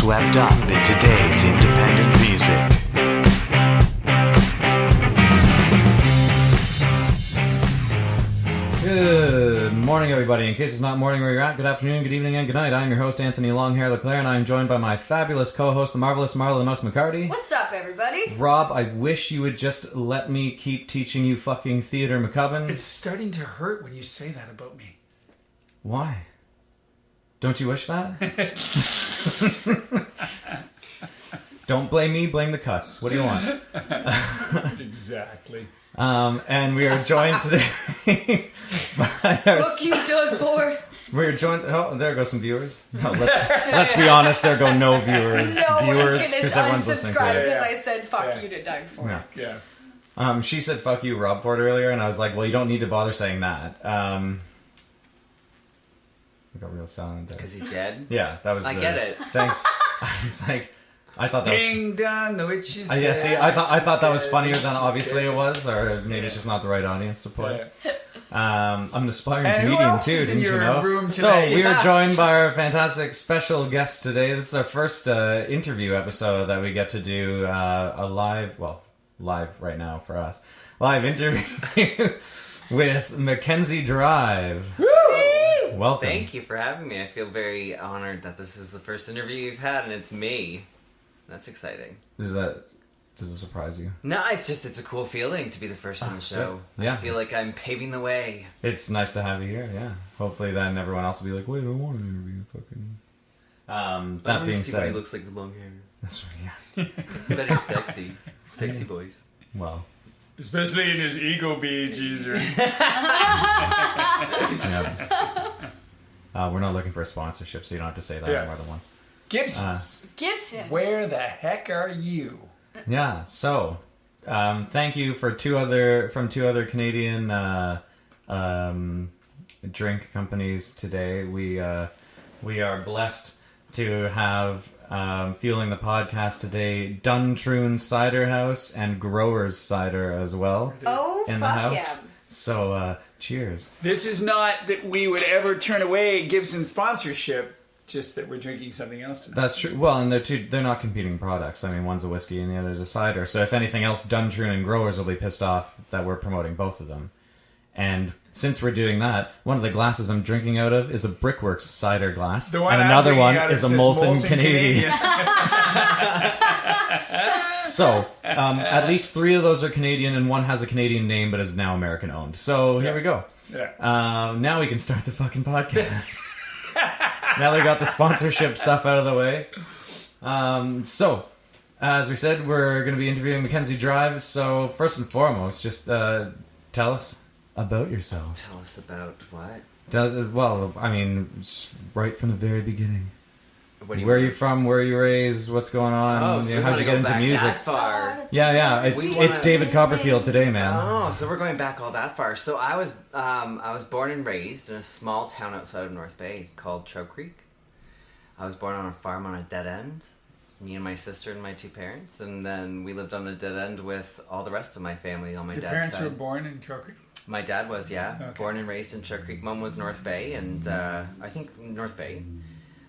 swept up in today's independent music. Good morning, everybody. In case it's not morning where you're at, good afternoon, good evening, and good night. I'm your host, Anthony Longhair Leclair, and I'm joined by my fabulous co-host, the marvelous Marla the Mouse McHardy. What's up, everybody? Rob, I wish you would just let me keep teaching you fucking theater, McCubbin. It's starting to hurt when you say that about me. Why? Don't you wish that? Don't blame me, blame the cuts. What do you want? Exactly. And we are joined today by our... Fuck you, Doug Ford. We're joined... Oh, there go some viewers. No, let's be honest, there go no viewers. No viewers, one's because gonna everyone's listening to unsubscribe it. because I said fuck you to Doug Ford. Yeah. Yeah. She said fuck you, Rob Ford, earlier, and I was like, well, you don't need to bother saying that. We got real silent there. Because he's dead? Yeah, that was I get it. Thanks. I was like... I thought that Ding dong, the witch is dead. Yeah, see, I thought that was dead, funnier witch than is obviously dead. it was, or maybe it's just not the right audience to play. Yeah. I'm an aspiring And who comedian else too, is in didn't you your know? room So today? we are joined by our fantastic special guest today. This is our first interview episode that we get to do a live right now for us, live interview with Mackenzie Drive. Woo! Welcome. Thank you for having me. I feel very honored that this is the first interview you've had, and it's me. That's exciting. Does it surprise you? No, it's a cool feeling to be the first on the show. Good. Yeah. I feel like I'm paving the way. It's nice to have you here, yeah. Hopefully then everyone else will be like, wait, I don't want an interview. Fucking... that being See what he said... looks like with long hair. That's right, yeah. Better sexy voice. Well... Especially in his ego BGs. Yeah. We're not looking for a sponsorship, so you don't have to say that more than once. Gibson's. Gibson. Where the heck are you? Yeah, so... thank you for two other Canadian drink companies today. We are blessed to have fueling the podcast today Duntroon Cider House and Growers Cider as well Oh, in the fuck house. yeah. So cheers. This is not that we would ever turn away Gibson's sponsorship, just that we're drinking something else tonight. That's true. Well, and they're not competing products. I mean, one's a whiskey and the other's a cider. So if anything else, Duntroon and Growers will be pissed off that we're promoting both of them. And since we're doing that, one of the glasses I'm drinking out of is a Brickworks cider glass, The one and I'm another drinking one out of is a says Molson Canadian. So at least 3 of those are Canadian, and one has a Canadian name but is now American owned. So here we go. Yeah. Now we can start the fucking podcast. Now they got the sponsorship stuff out of the way. So, as we said, we're going to be interviewing Mackenzie Drive. So, first and foremost, just tell us about yourself. Tell us about what? Well, I mean, right from the very beginning. What do Where are you from? Where are you raised? What's going on? Oh, so we How'd wanna you go get into back music? that far. Yeah. It's David Copperfield today, man. Oh, so we're going back all that far. So I was born and raised in a small town outside of North Bay called Trout Creek. I was born on a farm on a dead end. Me and my sister and my 2 parents, and then we lived on a dead end with all the rest of my family on my Your dad's parents side. were born in Trout Creek? My dad was, yeah. Okay. Born and raised in Trout Creek. Mom was North Bay, and I think North Bay.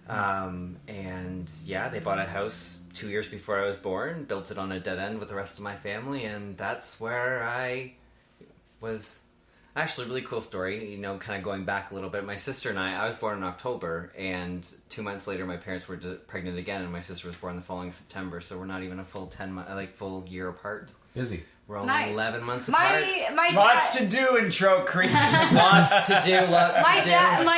And yeah, they bought a house 2 years before I was born, built it on a dead end with the rest of my family, and that's where I was. Actually, really cool story, kind of going back a little bit. My sister and I was born in October, and 2 months later my parents were pregnant again, and my sister was born the following September, so we're not even a full full year apart. Busy. We're only Nice. 11 months apart. My Lots dad, to do in Trout Creek. Lots to do, my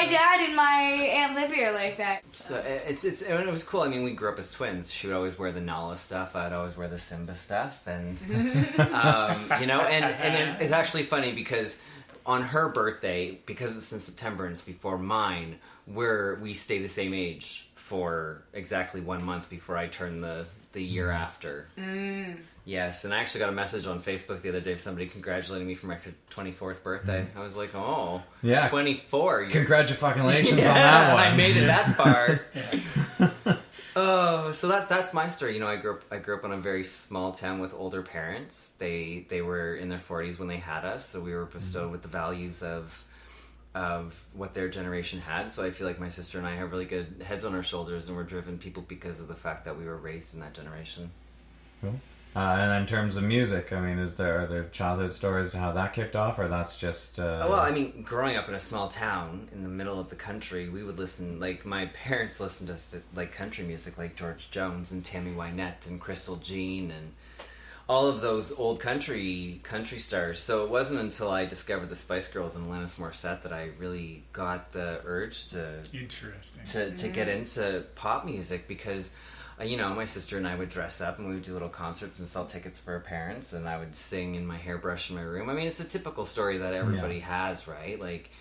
dad and my Aunt Libby are like that. So it was cool. I mean, we grew up as twins. She would always wear the Nala stuff. I'd always wear the Simba stuff, and and it's actually funny because on her birthday, because it's in September and it's before mine, we stay the same age for exactly 1 month before I turn the year after. Yes, and I actually got a message on Facebook the other day of somebody congratulating me for my 24th birthday. I was like, oh, Yeah. 24. Congratulations on that one. I made it that far. Oh, so that's my story. I grew up in a very small town with older parents. They were in their 40s when they had us, so we were bestowed with the values of what their generation had. So I feel like my sister and I have really good heads on our shoulders, and we're driven people because of the fact that we were raised in that generation. Cool. And in terms of music, I mean, are there childhood stories how that kicked off, or that's just... Well, I mean, growing up in a small town in the middle of the country, we would listen, like, my parents listened to, like, country music, like George Jones and Tammy Wynette and Crystal Jean and all of those old country stars. So it wasn't until I discovered the Spice Girls and Alanis Morissette that I really got the urge to get into pop music, because... You know, my sister and I would dress up and we would do little concerts and sell tickets for our parents, and I would sing in my hairbrush in my room. I mean, it's a typical story that everybody has, right? Like,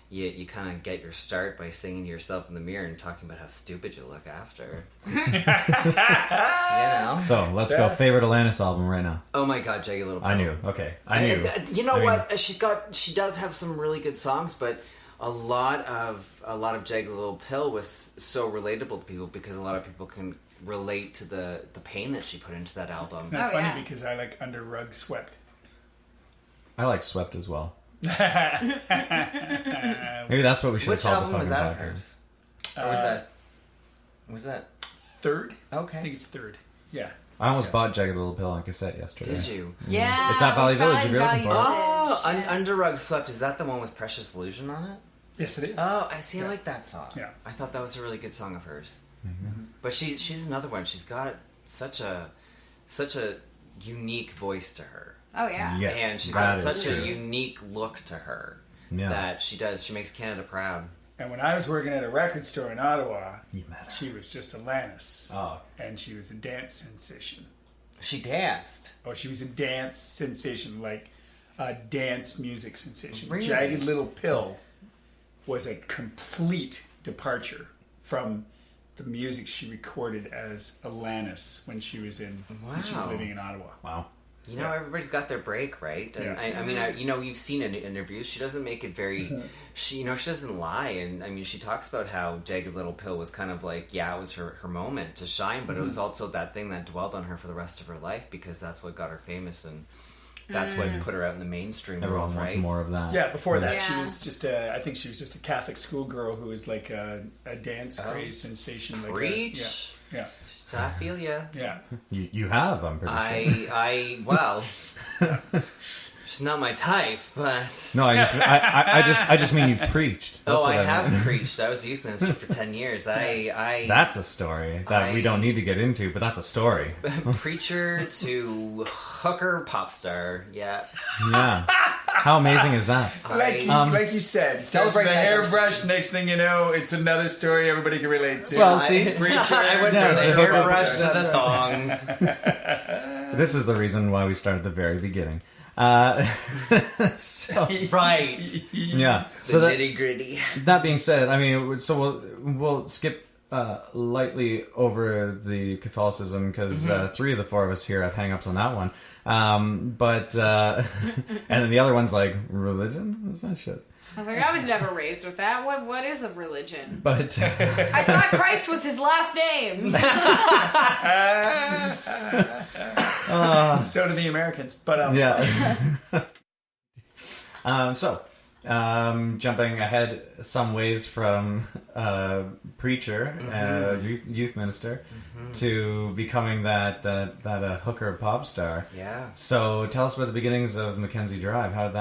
you kind of get your start by singing to yourself in the mirror and talking about how stupid you look after. You know? So, let's go. Favorite Alanis album right now? Oh my God, Jagged Little Pill. I knew. Okay. I knew. You know what? She does have some really good songs, but a lot of Jagged Little Pill was so relatable to people because a lot of people can relate to the pain that she put into that album. It's not funny because I like Under Rug Swept. I like Swept as well. Maybe that's what we should Which call album the was fucking that of podcast. hers? Or was that third? Okay. I think it's third. Yeah. I almost bought Jagged Little Pill on cassette yesterday. Did you? Yeah. It's at Valley we found Village if you're looking for it. Oh, Yeah. Under Rug Swept. Is that the one with Precious Illusion on it? Yes, it is. Oh, I see. I like that song. Yeah. I thought that was a really good song of hers. Mm-hmm. But she's another one. She's got such a unique voice to her. Oh yeah. Yes, And she's got that is such a true. unique look to her Yeah. that she does. She makes Canada proud. And when I was working at a record store in Ottawa, You met her. she was just Alanis. Oh. And she was a dance sensation. She danced. Oh, she was a dance sensation, like a dance music sensation. Really? Jagged Little Pill was a complete departure from the music she recorded as Alanis when she was when she was Wow. living in Ottawa. Wow. You know, everybody's got their break, right? And Yeah. I mean, you've seen in interviews, she doesn't make it very, she doesn't lie. And I mean, she talks about how Jagged Little Pill was kind of like, it was her moment to shine, but it was also that thing that dwelled on her for the rest of her life because that's what got her famous and that's what put her out in the mainstream Everyone world, wants right? more of that. Yeah, before that, she Yeah. was just I think she was just a Catholic schoolgirl who was like a dance craze sensation. Like Preach. Yeah. I feel ya. Yeah. You have, I'm pretty sure. Well, she's not my type, but... No, I just mean you've preached. That's what I have meant. preached. I was a youth minister for 10 years. That's a story that we don't need to get into, but that's a story. Preacher to hooker pop star. Yeah. Yeah. How amazing is that? Like you said, Celebrate the diversity. hairbrush. Next thing you know, it's another story everybody can relate to. Well, see, Preacher. I went Yeah, from the it's a hooker hairbrush to to the thongs. this is the reason why we started at the very beginning. So, Right. yeah. The So that, nitty gritty. that being said, I mean, so we'll skip lightly over the Catholicism because 3 of the 4 of us here have hang-ups on that one. But and then the other one's like religion. What's that shit? I was like, I was never raised with that. What is a religion? But I thought Christ was his last name. So do the Americans. But yeah. Jumping ahead some ways from preacher, youth minister, to becoming that hooker pop star. Yeah. So tell us about the beginnings of Mackenzie Drive. How did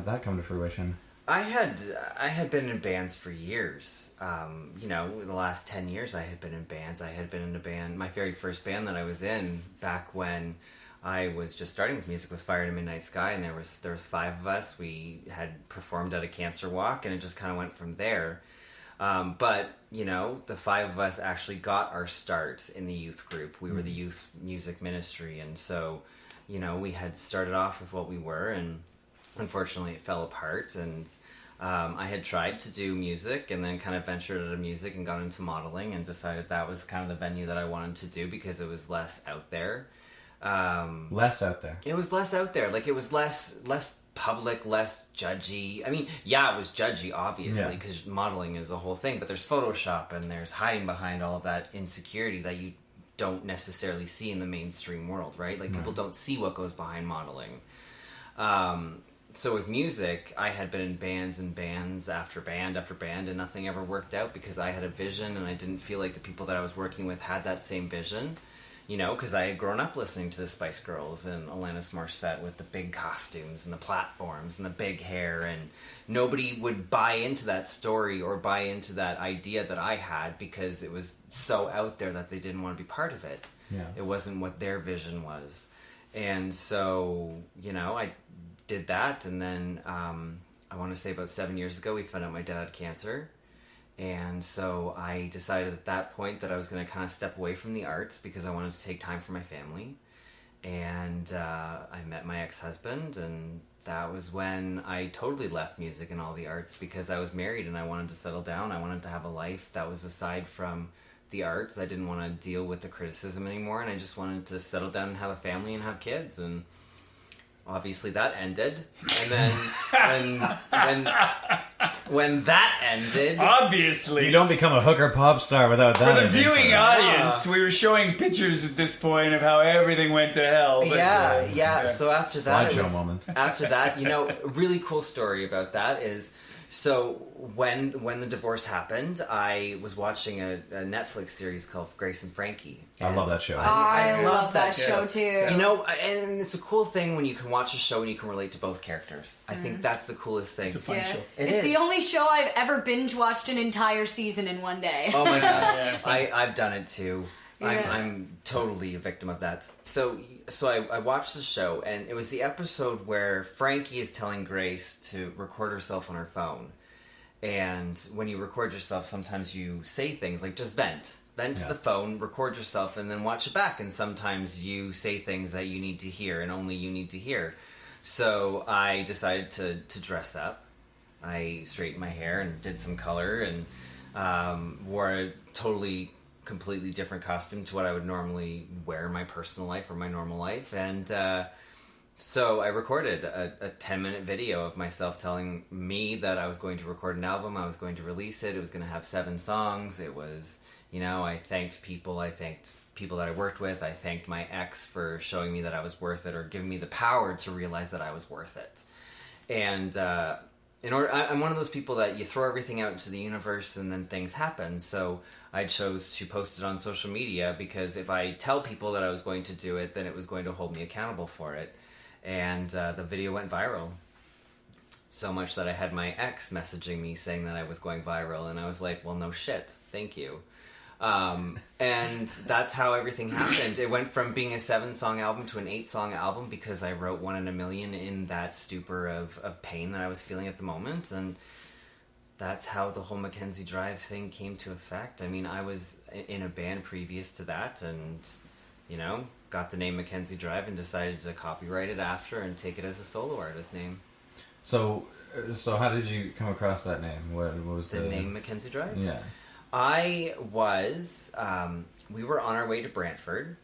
that come to fruition? I had been in bands for years. The last 10 years I had been in bands. I had been in a band. My very first band that I was in back when I was just starting with music was Fire to Midnight Sky, and there was 5 of us. We had performed at a cancer walk, and it just kind of went from there. But the 5 of us actually got our start in the youth group. We were the youth music ministry, and so we had started off with what we were, and unfortunately it fell apart. And I had tried to do music and then kind of ventured out of music and got into modeling and decided that was kind of the venue that I wanted to do because it was less out there. Less out there. It was less out there. Like, it was less public, less judgy. I mean, it was judgy, obviously, because modeling is a whole thing, but there's Photoshop and there's hiding behind all of that insecurity that you don't necessarily see in the mainstream world, right? Like, people don't see what goes behind modeling. so with music, I had been in bands and bands after band after band, and nothing ever worked out because I had a vision, and I didn't feel like the people that I was working with had that same vision. You know, because I had grown up listening to the Spice Girls and Alanis Morissette with the big costumes and the platforms and the big hair, and nobody would buy into that story or buy into that idea that I had because it was so out there that they didn't want to be part of it. Yeah. It wasn't what their vision was. And so, you know, I did that, and then I want to say about 7 years ago, we found out my dad had cancer. And so I decided at that point that I was going to kind of step away from the arts because I wanted to take time for my family. And I met my ex-husband, and that was when I totally left music and all the arts because I was married and I wanted to settle down. I wanted to have a life that was aside from the arts. I didn't want to deal with the criticism anymore, and I just wanted to settle down and have a family and have kids. And obviously that ended. And then when that ended, Obviously. You don't become a hooker pop star without that. For the I think, viewing first. audience, we were showing pictures at this point of how everything went to hell. But, yeah. So after that, Slideshow moment. After that, you know, a really cool story about that is, so when the divorce happened, I was watching a Netflix series called Grace and Frankie. I love that show. I love that show show. too. You know, and it's a cool thing when you can watch a show and you can relate to both characters. I think that's the coolest thing. It's a fun Yeah. show. It It's is. the only show I've ever binge watched an entire season in one day. Oh my god, Yeah. I've done it too. Yeah. I'm totally a victim of that. So I watched the show, and it was the episode where Frankie is telling Grace to record herself on her phone. And when you record yourself, sometimes you say things like just vent to the phone, record yourself, and then watch it back. And sometimes you say things that you need to hear and only you need to hear. So I decided to dress up. I straightened my hair and did some color and wore a completely different costume to what I would normally wear in my personal life or my normal life. And so I recorded a 10-minute video of myself telling me that I was going to record an album, I was going to release it, it was going to have 7 songs, it was, you know, I thanked people that I worked with, I thanked my ex for showing me that I was worth it or giving me the power to realize that I was worth it. And I'm one of those people that you throw everything out into the universe and then things happen, so I chose to post it on social media because if I tell people that I was going to do it, then it was going to hold me accountable for it. And the video went viral. So much that I had my ex messaging me saying that I was going viral, and I was like, well, no shit, thank you. And that's how everything happened. It went from being a 7-song album to an 8-song album because I wrote 1 in a Million in that stupor of pain that I was feeling at the moment, and that's how the whole Mackenzie Drive thing came to effect. I mean, I was in a band previous to that, and, you know, got the name Mackenzie Drive and decided to copyright it after and take it as a solo artist name. So how did you come across that name? What was The name Mackenzie Drive? Yeah. I was, we were on our way to Brantford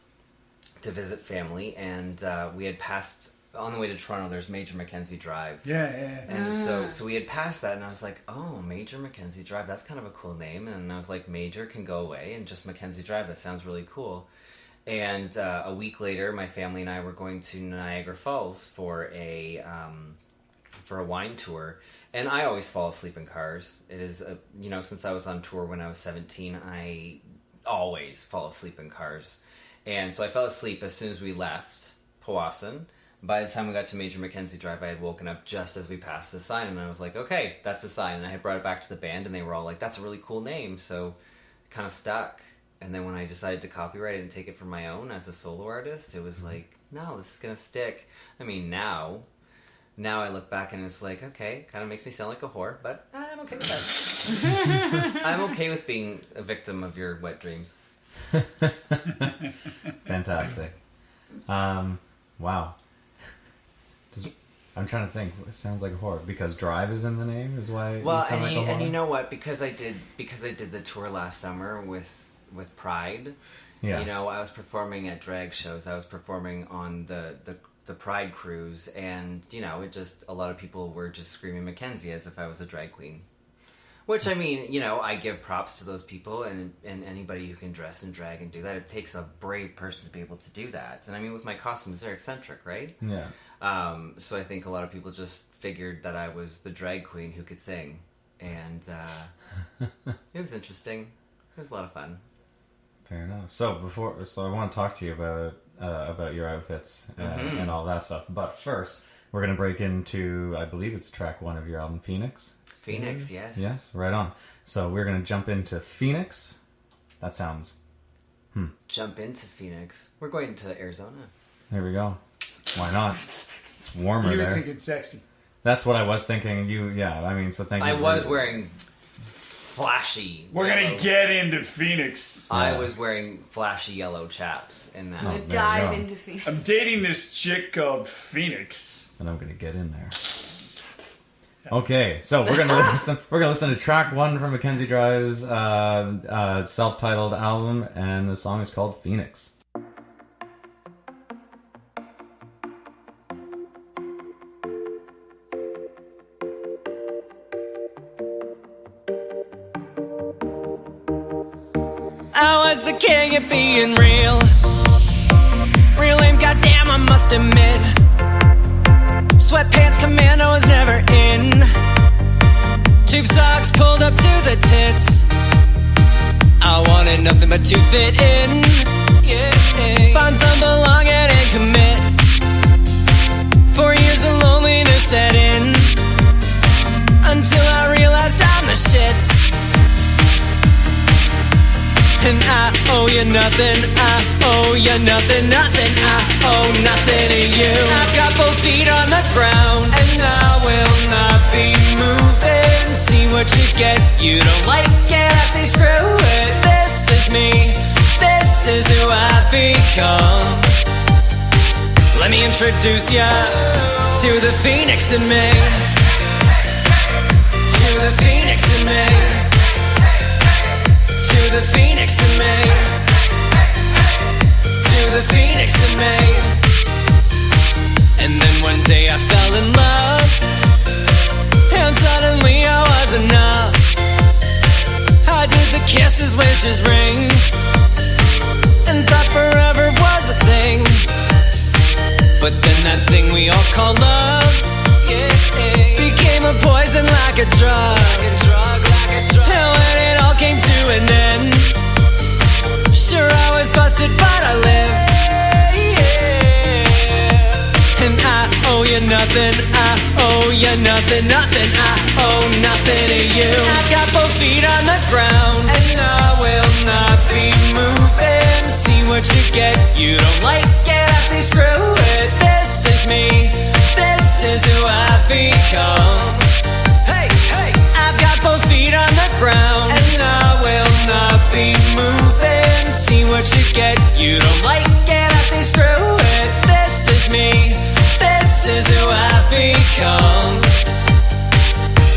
to visit family, and we had passed, on the way to Toronto, there's Major Mackenzie Drive. Yeah. And so we had passed that, and I was like, oh, Major Mackenzie Drive, that's kind of a cool name. And I was like, Major can go away, and just Mackenzie Drive, that sounds really cool. And a week later, my family and I were going to Niagara Falls for a wine tour. And I always fall asleep in cars. It is, you know, since I was on tour when I was 17, I always fall asleep in cars. And so I fell asleep as soon as we left Powassan. By the time we got to Major Mackenzie Drive, I had woken up just as we passed the sign. And I was like, okay, that's the sign. And I had brought it back to the band, and they were all like, that's a really cool name. So it kind of stuck. And then when I decided to copyright it and take it for my own as a solo artist, it was like, no, this is going to stick. I mean, now I look back and it's like, okay, kind of makes me sound like a whore, but I'm okay with that. I'm okay with being a victim of your wet dreams. Fantastic. Wow. I'm trying to think. It sounds like a whore because Drive is in the name. Is why. Well, you sound like a whore? and you know what? Because I did the tour last summer with Pride. Yeah. You know, I was performing at drag shows. I was performing on the Pride cruise, and you know, it just a lot of people were just screaming Mackenzie as if I was a drag queen, Which, I mean, you know, I give props to those people and anybody who can dress and drag and do that. It takes a brave person to be able to do that. And I mean, with my costumes, they're eccentric, right? Yeah. So I think a lot of people just figured that I was the drag queen who could sing. And it was interesting. It was a lot of fun. Fair enough. So I want to talk to you about your outfits and all that stuff. But first, we're going to break into, I believe it's track 1 of your album, Phoenix. Phoenix, yes. Yes, right on. So we're going to jump into Phoenix. That sounds... Jump into Phoenix. We're going to Arizona. There we go. Why not? It's warmer He was there. thinking sexy. That's what I was thinking. Thank you. I was wearing flashy. We're yellow- gonna get into Phoenix. I was wearing flashy yellow chaps in that. Oh, there you Dive go. into Phoenix. I'm dating this chick called Phoenix. And I'm going to get in there. Okay, so we're gonna listen. We're gonna listen to track 1 from Mackenzie Drive's self-titled album, and the song is called Phoenix. I was the king of being real. Real lame, goddamn, I must admit. Sweatpants commando was never in. Tube socks pulled up to the tits. I wanted nothing but to fit in. Yeah. Find some belonging and commit. 4 years of loneliness set in. Until I realized I'm the shit. And I owe you nothing, I owe you nothing, nothing, I owe nothing to you. I've got both feet on the ground, and I will not be moving. See what you get, you don't like it, I say screw it. This is me, this is who I've become. Let me introduce ya to the Phoenix in me. To the Phoenix in me. To the Phoenix in me. To the Phoenix in me. And then one day I fell in love, and suddenly I was enough. I did the kisses, wishes, rings, and thought forever was a thing. But then that thing we all call love, became a poison like a drug. And when it all came to an end, sure I was busted but I lived. And I owe you nothing, I owe you nothing, nothing, I owe nothing to you. I've got both feet on the ground, and I will not be moving. See what you get, you don't like it, I say screw it. This is me, this is who I've become. Hey, hey, I've got both feet on the ground, and I will not be moving. See what you get, you don't like it, I say screw it. This is me, this is who I've become.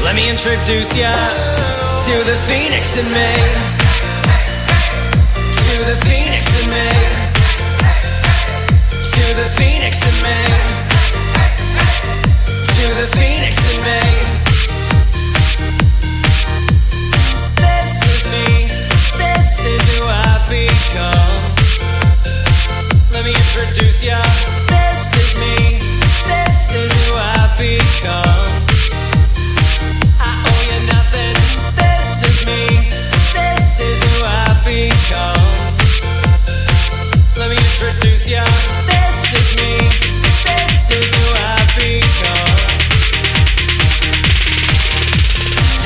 Let me introduce ya to the Phoenix in me. To the Phoenix in me. To the Phoenix in me. To the Phoenix in me. This is me, this is who I've become. Let me introduce ya. This is me, this is who I've become. I owe you nothing. This is me, this is who I've become. Let me introduce ya. This is me, this is who I've become.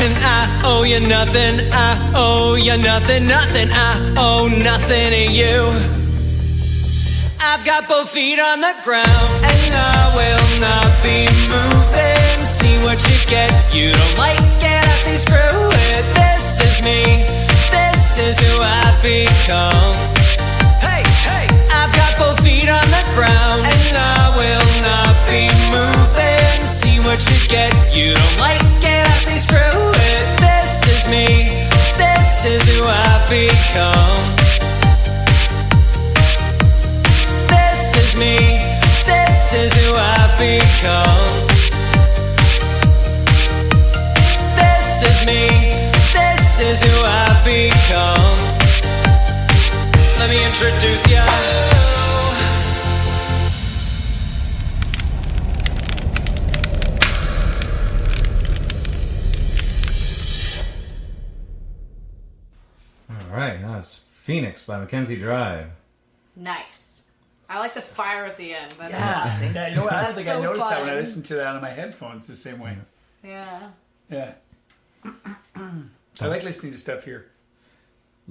And I owe you nothing, I owe you nothing, nothing, I owe nothing to you. I've got both feet on the ground, and I will not be moving. See what you get, you don't like it, I say screw it. This is me, this is who I've become. Hey, hey, I've got both feet on the ground, and I will not be moving. See what you get, you don't like it, I say screw it. This is me, this is who I've become. This is me, this is who I've become. This is me, introduce ya. All right, that was Phoenix by Mackenzie Drive. Nice. I like the fire at the end. That's Yeah, fun. yeah. You know what? I don't That's think I so noticed that when I fun. listened to that on my headphones the same way. Yeah. Yeah. I like listening to stuff here.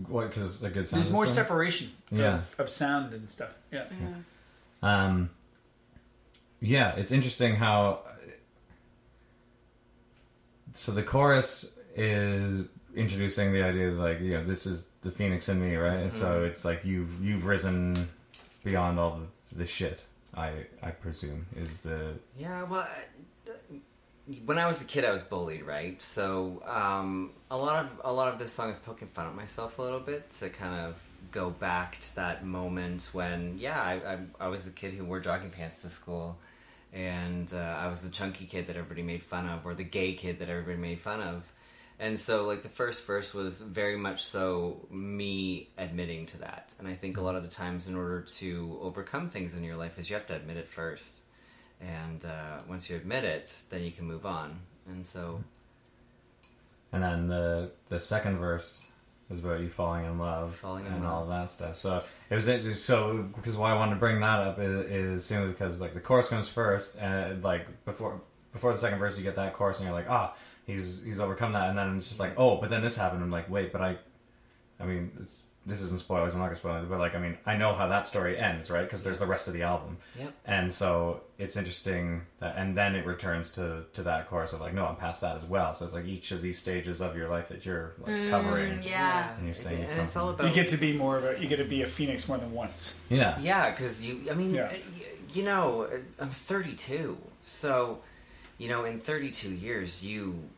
What? Because it's a good sound. There's more system? separation Yeah. of sound and stuff. Yeah. Yeah, it's interesting how. So the chorus is introducing the idea of like, this is the phoenix in me, right? And so it's like you've risen beyond all the shit. I presume is the Yeah, well, when I was a kid, I was bullied, right? So a lot of this song is poking fun at myself a little bit to kind of go back to that moment when, I was the kid who wore jogging pants to school, and I was the chunky kid that everybody made fun of, or the gay kid that everybody made fun of. And so, like, the first verse was very much so me admitting to that. And I think a lot of the times in order to overcome things in your life is you have to admit it first. And once you admit it, then you can move on. And so... And then the second verse is about you falling in love and all of that stuff. So it was because why I wanted to bring that up is simply because like the chorus comes first, and like before the second verse you get that chorus and you're like, he's overcome that, and then it's just like, but then this happened. I'm like, wait, but I mean, this isn't spoilers. I'm not gonna spoil it, but like, I mean, I know how that story ends, right? Because there's the rest of the album. Yep. And so it's interesting that, and then it returns to that chorus of like, no, I'm past that as well. So it's like each of these stages of your life that you're like covering. Yeah. And you're saying, and it's all about... You get to be you get to be a phoenix more than once. yeah, Yeah, because I'm 32, so in 32 years you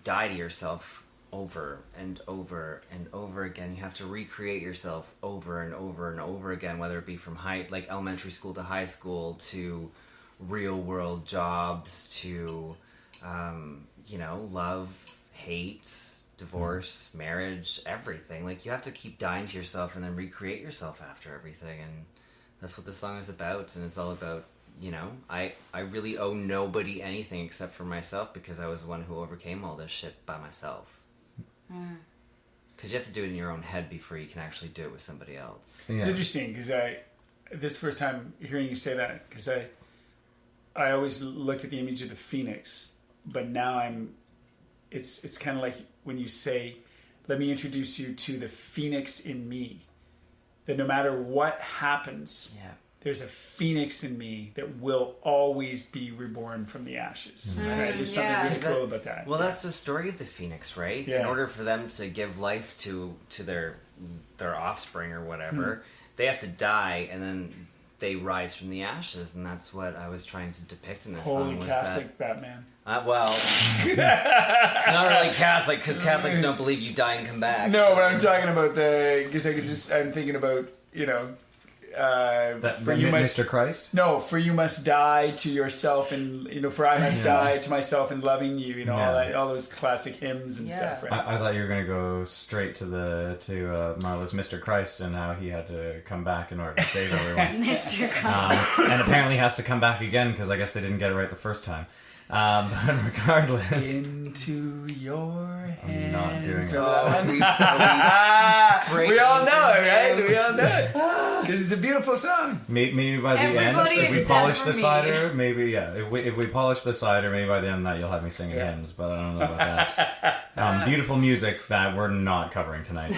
die to yourself over and over and over again. You have to recreate yourself over and over and over again, whether it be from like elementary school to high school to real world jobs to love, hate, divorce, marriage, everything. Like, you have to keep dying to yourself and then recreate yourself after everything, and that's what this song is about. And it's all about, I really owe nobody anything except for myself, because I was the one who overcame all this shit by myself. Because you have to do it in your own head before you can actually do it with somebody else. yeah. It's interesting because this first time hearing you say that, because I always looked at the image of the phoenix, but now it's kind of like when you say, let me introduce you to the phoenix in me, that no matter what happens, there's a phoenix in me that will always be reborn from the ashes. Right? There's something really cool about that. Well, that's the story of the phoenix, right? Yeah. In order for them to give life to their offspring or whatever, they have to die, and then they rise from the ashes, and that's what I was trying to depict in this song. Holy Was Catholic Batman. Well, it's not really Catholic, because Catholics don't believe you die and come back. No, but I'm talking about because I'm thinking about, That, for you must, Mr. Christ? No, for you must die to yourself, and for I must die to myself in loving you. All those classic hymns and stuff. Right? I thought you were going to go straight to Marla's Mr. Christ and how he had to come back in order to save everyone. Mr. Christ. And apparently has to come back again because I guess they didn't get it right the first time. But regardless, Into your hands. not doing it. We all know it, right? We all know it because it's a beautiful song. Maybe by the Everybody end, if we except polish for the me. cider, maybe if we polish the cider, maybe by the end of that you'll have me singing hymns. But I don't know about that. Beautiful music that we're not covering tonight.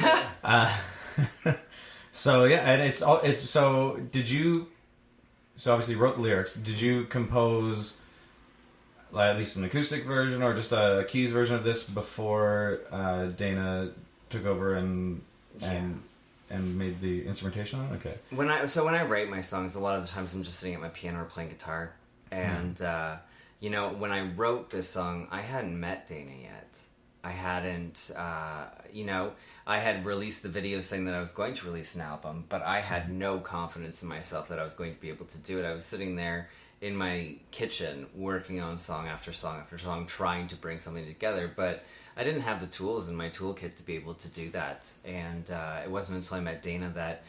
So yeah, and it's so. Did you? So obviously you wrote the lyrics. Did you compose? Like, at least an acoustic version or just a keys version of this before Dana took over and made the instrumentation on it? Okay. When I write my songs, a lot of the times I'm just sitting at my piano or playing guitar, and when I wrote this song, I hadn't met Dana yet. I hadn't, I had released the video saying that I was going to release an album, but I had no confidence in myself that I was going to be able to do it. I was sitting there in my kitchen working on song after song after song, trying to bring something together, but I didn't have the tools in my toolkit to be able to do that. And it wasn't until I met Dana that,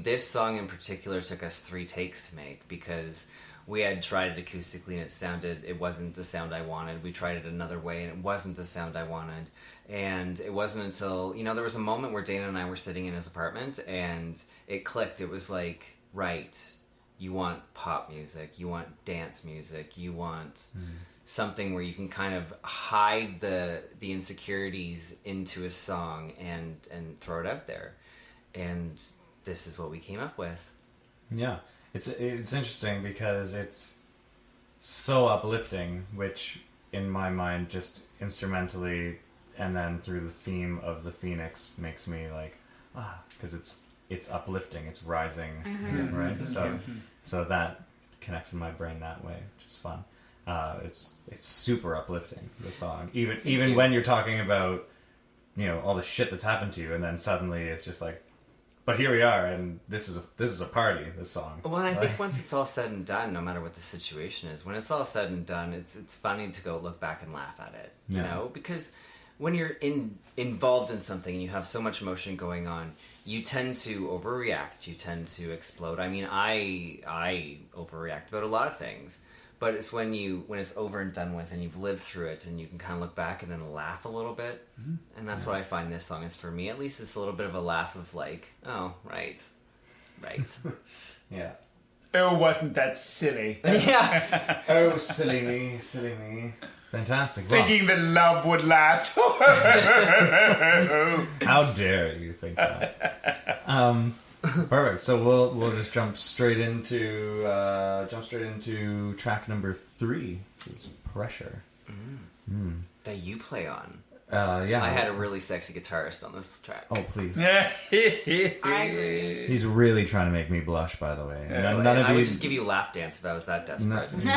this song in particular took us 3 takes to make, because we had tried it acoustically and it wasn't the sound I wanted. We tried it another way and it wasn't the sound I wanted. And it wasn't until, there was a moment where Dana and I were sitting in his apartment and it clicked. It was like, right, you want pop music, you want dance music, you want something where you can kind of hide the insecurities into a song and throw it out there. And this is what we came up with. Yeah. It's interesting because it's so uplifting, which in my mind just instrumentally and then through the theme of the Phoenix makes me like, because it's uplifting, it's rising, right? So that connects in my brain that way, which is fun. It's super uplifting, the song. Even when you're talking about, all the shit that's happened to you, and then suddenly it's just like, but here we are, and this is a party, this song. Well, I think once it's all said and done, no matter what the situation is, when it's all said and done, it's funny to go look back and laugh at it, you know? Because when you're involved in something and you have so much emotion going on, you tend to overreact, you tend to explode. I overreact about a lot of things. But it's when it's over and done with and you've lived through it and you can kind of look back and then laugh a little bit. And that's what I find this song is for me. At least it's a little bit of a laugh of like, oh, right. Yeah. Oh, wasn't that silly? Yeah. Oh, silly me. Fantastic. Well, Thinking that love would last. how dare you think that? Perfect. So we'll just jump straight into track number 3. Is Pressure. That you play on. Yeah. I had a really sexy guitarist on this track. Oh, please. I agree. He's really trying to make me blush, by the way. None of I you. would just give you a lap dance if I was that desperate. No.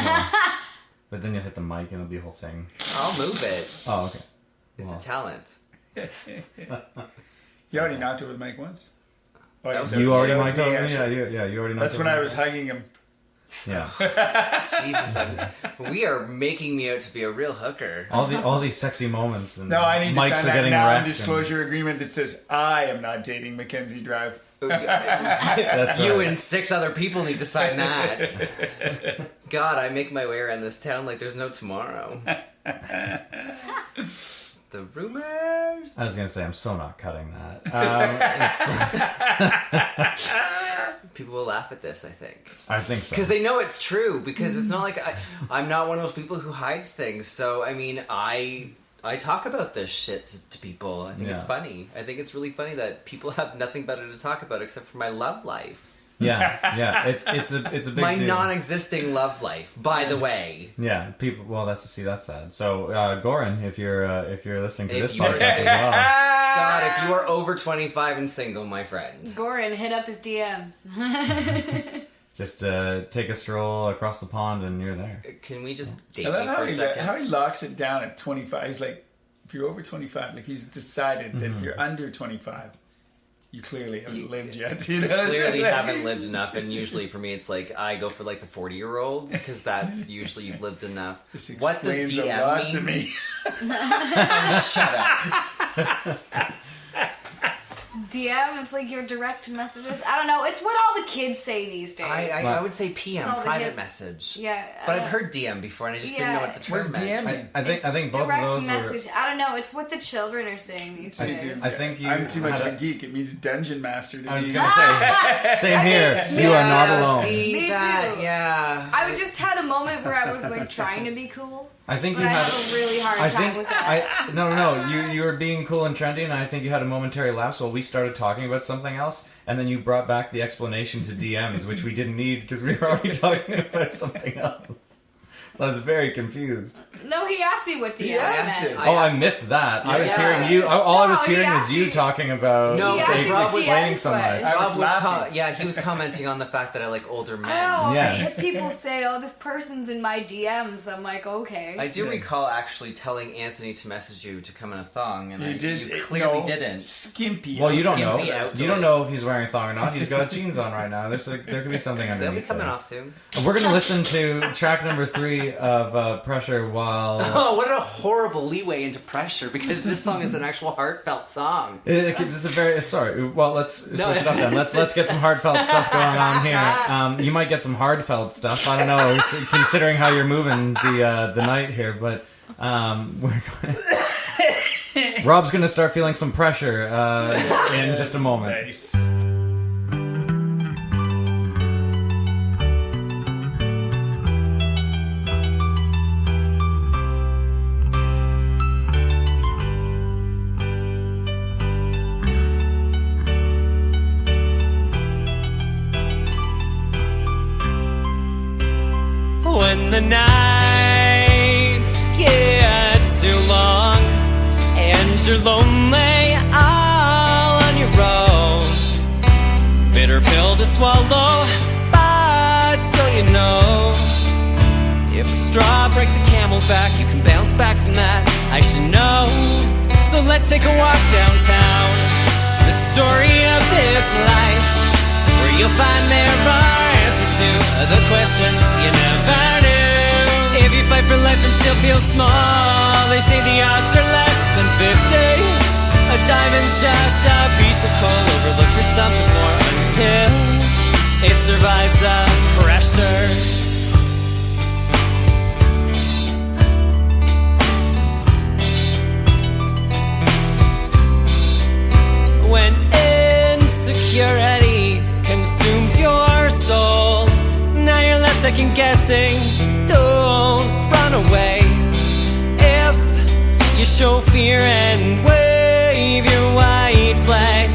But then you'll hit the mic and it'll be a whole thing. I'll move it. Oh, okay. It's a talent. You already knocked over the mic once? Oh, That was You already that was mic'd me, over me? actually. Yeah, you already knocked That's when over I me? was hugging him. Yeah. Jesus, we are making me out to be a real hooker. All these sexy moments. And No, I need to mics sign are that getting wrecked non-disclosure agreement that says I am not dating Mackenzie Drive. That's You right. and 6 other people need to sign that. God, I make my way around this town like there's no tomorrow. The rumors. I was going to say, I'm so not cutting that. People will laugh at this, I think. I think so. Because they know it's true. Because it's not like I'm not one of those people who hides things. So, I talk about this shit to people. I think it's funny. I think it's really funny that people have nothing better to talk about except for my love life. Yeah. It's a big My deal. non-existing love life, by the way. Yeah, people. Well, that's sad. So, Goran, if you're listening to If this you are- podcast as well, God, if you are over 25 and single, my friend. Goran, hit up his DMs. just take a stroll across the pond and you're there. Can we just date I me love for a second? how he locks it down at 25. He's like, if you're over 25, like he's decided that if you're under 25, you clearly haven't lived yet. You know? Clearly haven't lived enough, and usually for me it's like I go for like the 40-year-olds because that's usually you've lived enough. This What does explains DM a lot mean? to me. Shut up. DM is like your direct messages. I don't know. It's what all the kids say these days. I would say PM, It's all the private hip- message. Yeah. But I've heard DM before, and I just didn't know what the term What's meant. DM? I think both of direct those message. I don't know. It's what the children are saying these days. I think you I'm too much had of a geek. It means dungeon master to I was me. gonna say, same here. You are not alone. See Me that? too. Yeah. I just had a moment where I was like trying to be cool, I think but you I had. have a really hard time with that. No. You were being cool and trendy, and I think you had a momentary lapse while we started talking about something else, and then you brought back the explanation to DMs, which we didn't need because we were already talking about something else. So I was very confused. No, he asked me what DMs asked meant. it. Oh, I missed that. I was Yeah. hearing you. All I was No, he hearing was asked you me- talking about No, He asked me what explaining DMs so much. was. I was Rob laughing. he was commenting on the fact that I like older men. I know. Yes. People say, "Oh, this person's in my DMs." I'm like, okay. I do recall actually telling Anthony to message you to come in a thong, and you clearly didn't. Skimpy. Well, you don't know. Skimpy outdoor. You don't know if he's wearing a thong or not. He's got jeans on right now. There could be something They'll be underneath. coming there. off soon. We're gonna listen to track number 3 of Pressure while. Oh, what a horrible leeway into Pressure, because this song is an actual heartfelt song. This is a very sorry. Well, let's switch No, it up then. Let's get some heartfelt stuff going on here. You might get some hardfelt stuff. I don't know, considering how you're moving the night here, but we're going. Rob's gonna start feeling some pressure in just a moment. Nice. When the nights get too long and you're lonely all on your own, bitter pill to swallow, but so you know, if a straw breaks a camel's back, you can bounce back from that. I should know. So let's take a walk downtown, the story of this life, where you'll find there are answers to the questions you never knew. If you fight for life and still feel small, they say the odds are less than 50. A diamond's just a piece of coal, overlook for something more until it survives the pressure. When insecurity consumes your soul, now you're left second guessing. Don't run away. If you show fear and wave your white flag,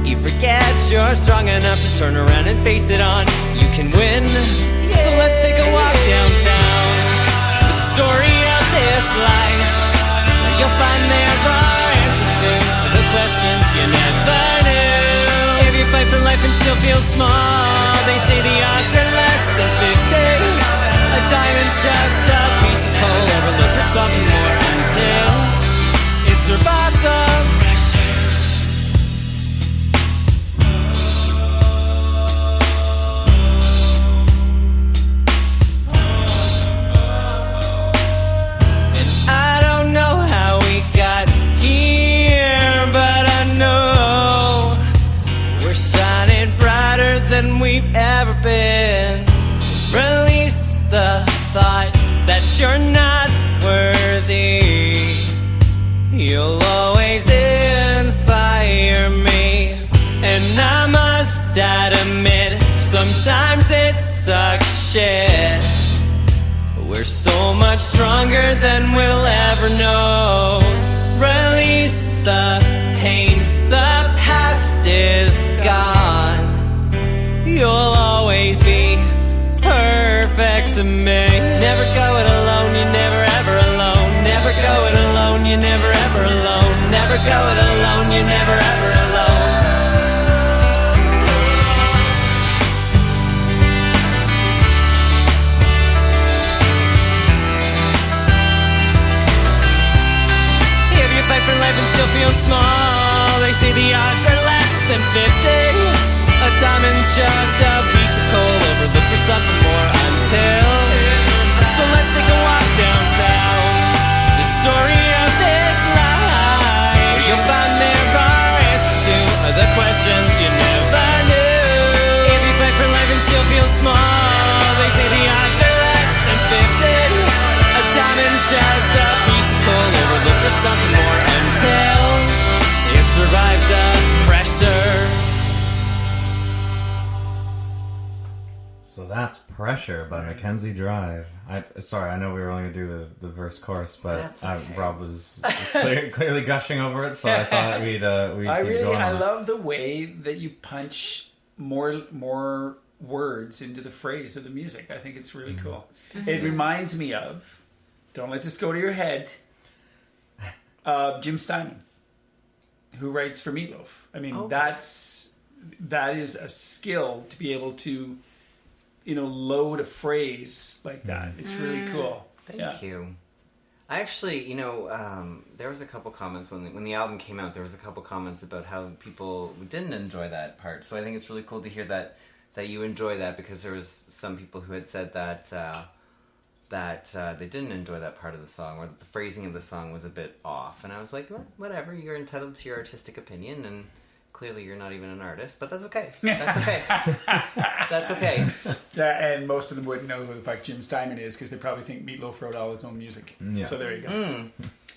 you forget you're strong enough to turn around and face it on. You can win. So let's take a walk downtown, the story of this life, where you'll find there are answers to the questions you never knew. If you fight for life and still feel small, they say the odds are less than 50. A diamond's just a piece of coal, overlook for something more until it survives the pressure. And I don't know how we got here, but I know we're shining brighter than we've ever been. Release the thought that you're not worthy. You'll always inspire me, and I must admit, sometimes it sucks shit. We're so much stronger than we'll ever know. Release the pain, the past is gone. You'll always be perfect to me. Never go it alone, you're never ever alone. Never go it alone, you're never ever alone. Never go it alone, you're never ever alone. If you fight for life and still feel small, they say the odds are less than 50. A diamond's just a piece of coal, overlook for something more until. So let's take a walk downtown, the story of this life, where you'll find there are answers to the questions you never knew. If you fight for life and still feel small, they say the odds are less than 50. A diamond's just a piece of coal, overlook for something more until it survives the pressure. So that's Pressure by Mackenzie Drive. Sorry, I know we were only going to do the verse chorus, but That's okay. Rob was clearly gushing over it, so I thought we'd keep going I on it. love the way that you punch more words into the phrase of the music. I think it's really cool. It reminds me of, don't let this go to your head, of Jim Steinman, who writes for Meatloaf. I mean, that is a skill to be able to, load a phrase like that. It's really cool. Thank you. I actually, there was a couple comments when the album came out. There was a couple comments about how people didn't enjoy that part. So I think it's really cool to hear that you enjoy that, because there was some people who had said that they didn't enjoy that part of the song, or that the phrasing of the song was a bit off. And I was like, well, whatever. You're entitled to your artistic opinion, and clearly you're not even an artist, but that's okay. That's okay. That's okay. Yeah, and most of them wouldn't know who the fuck Jim Steinman is, because they probably think Meatloaf wrote all his own music. Yeah. So there you go.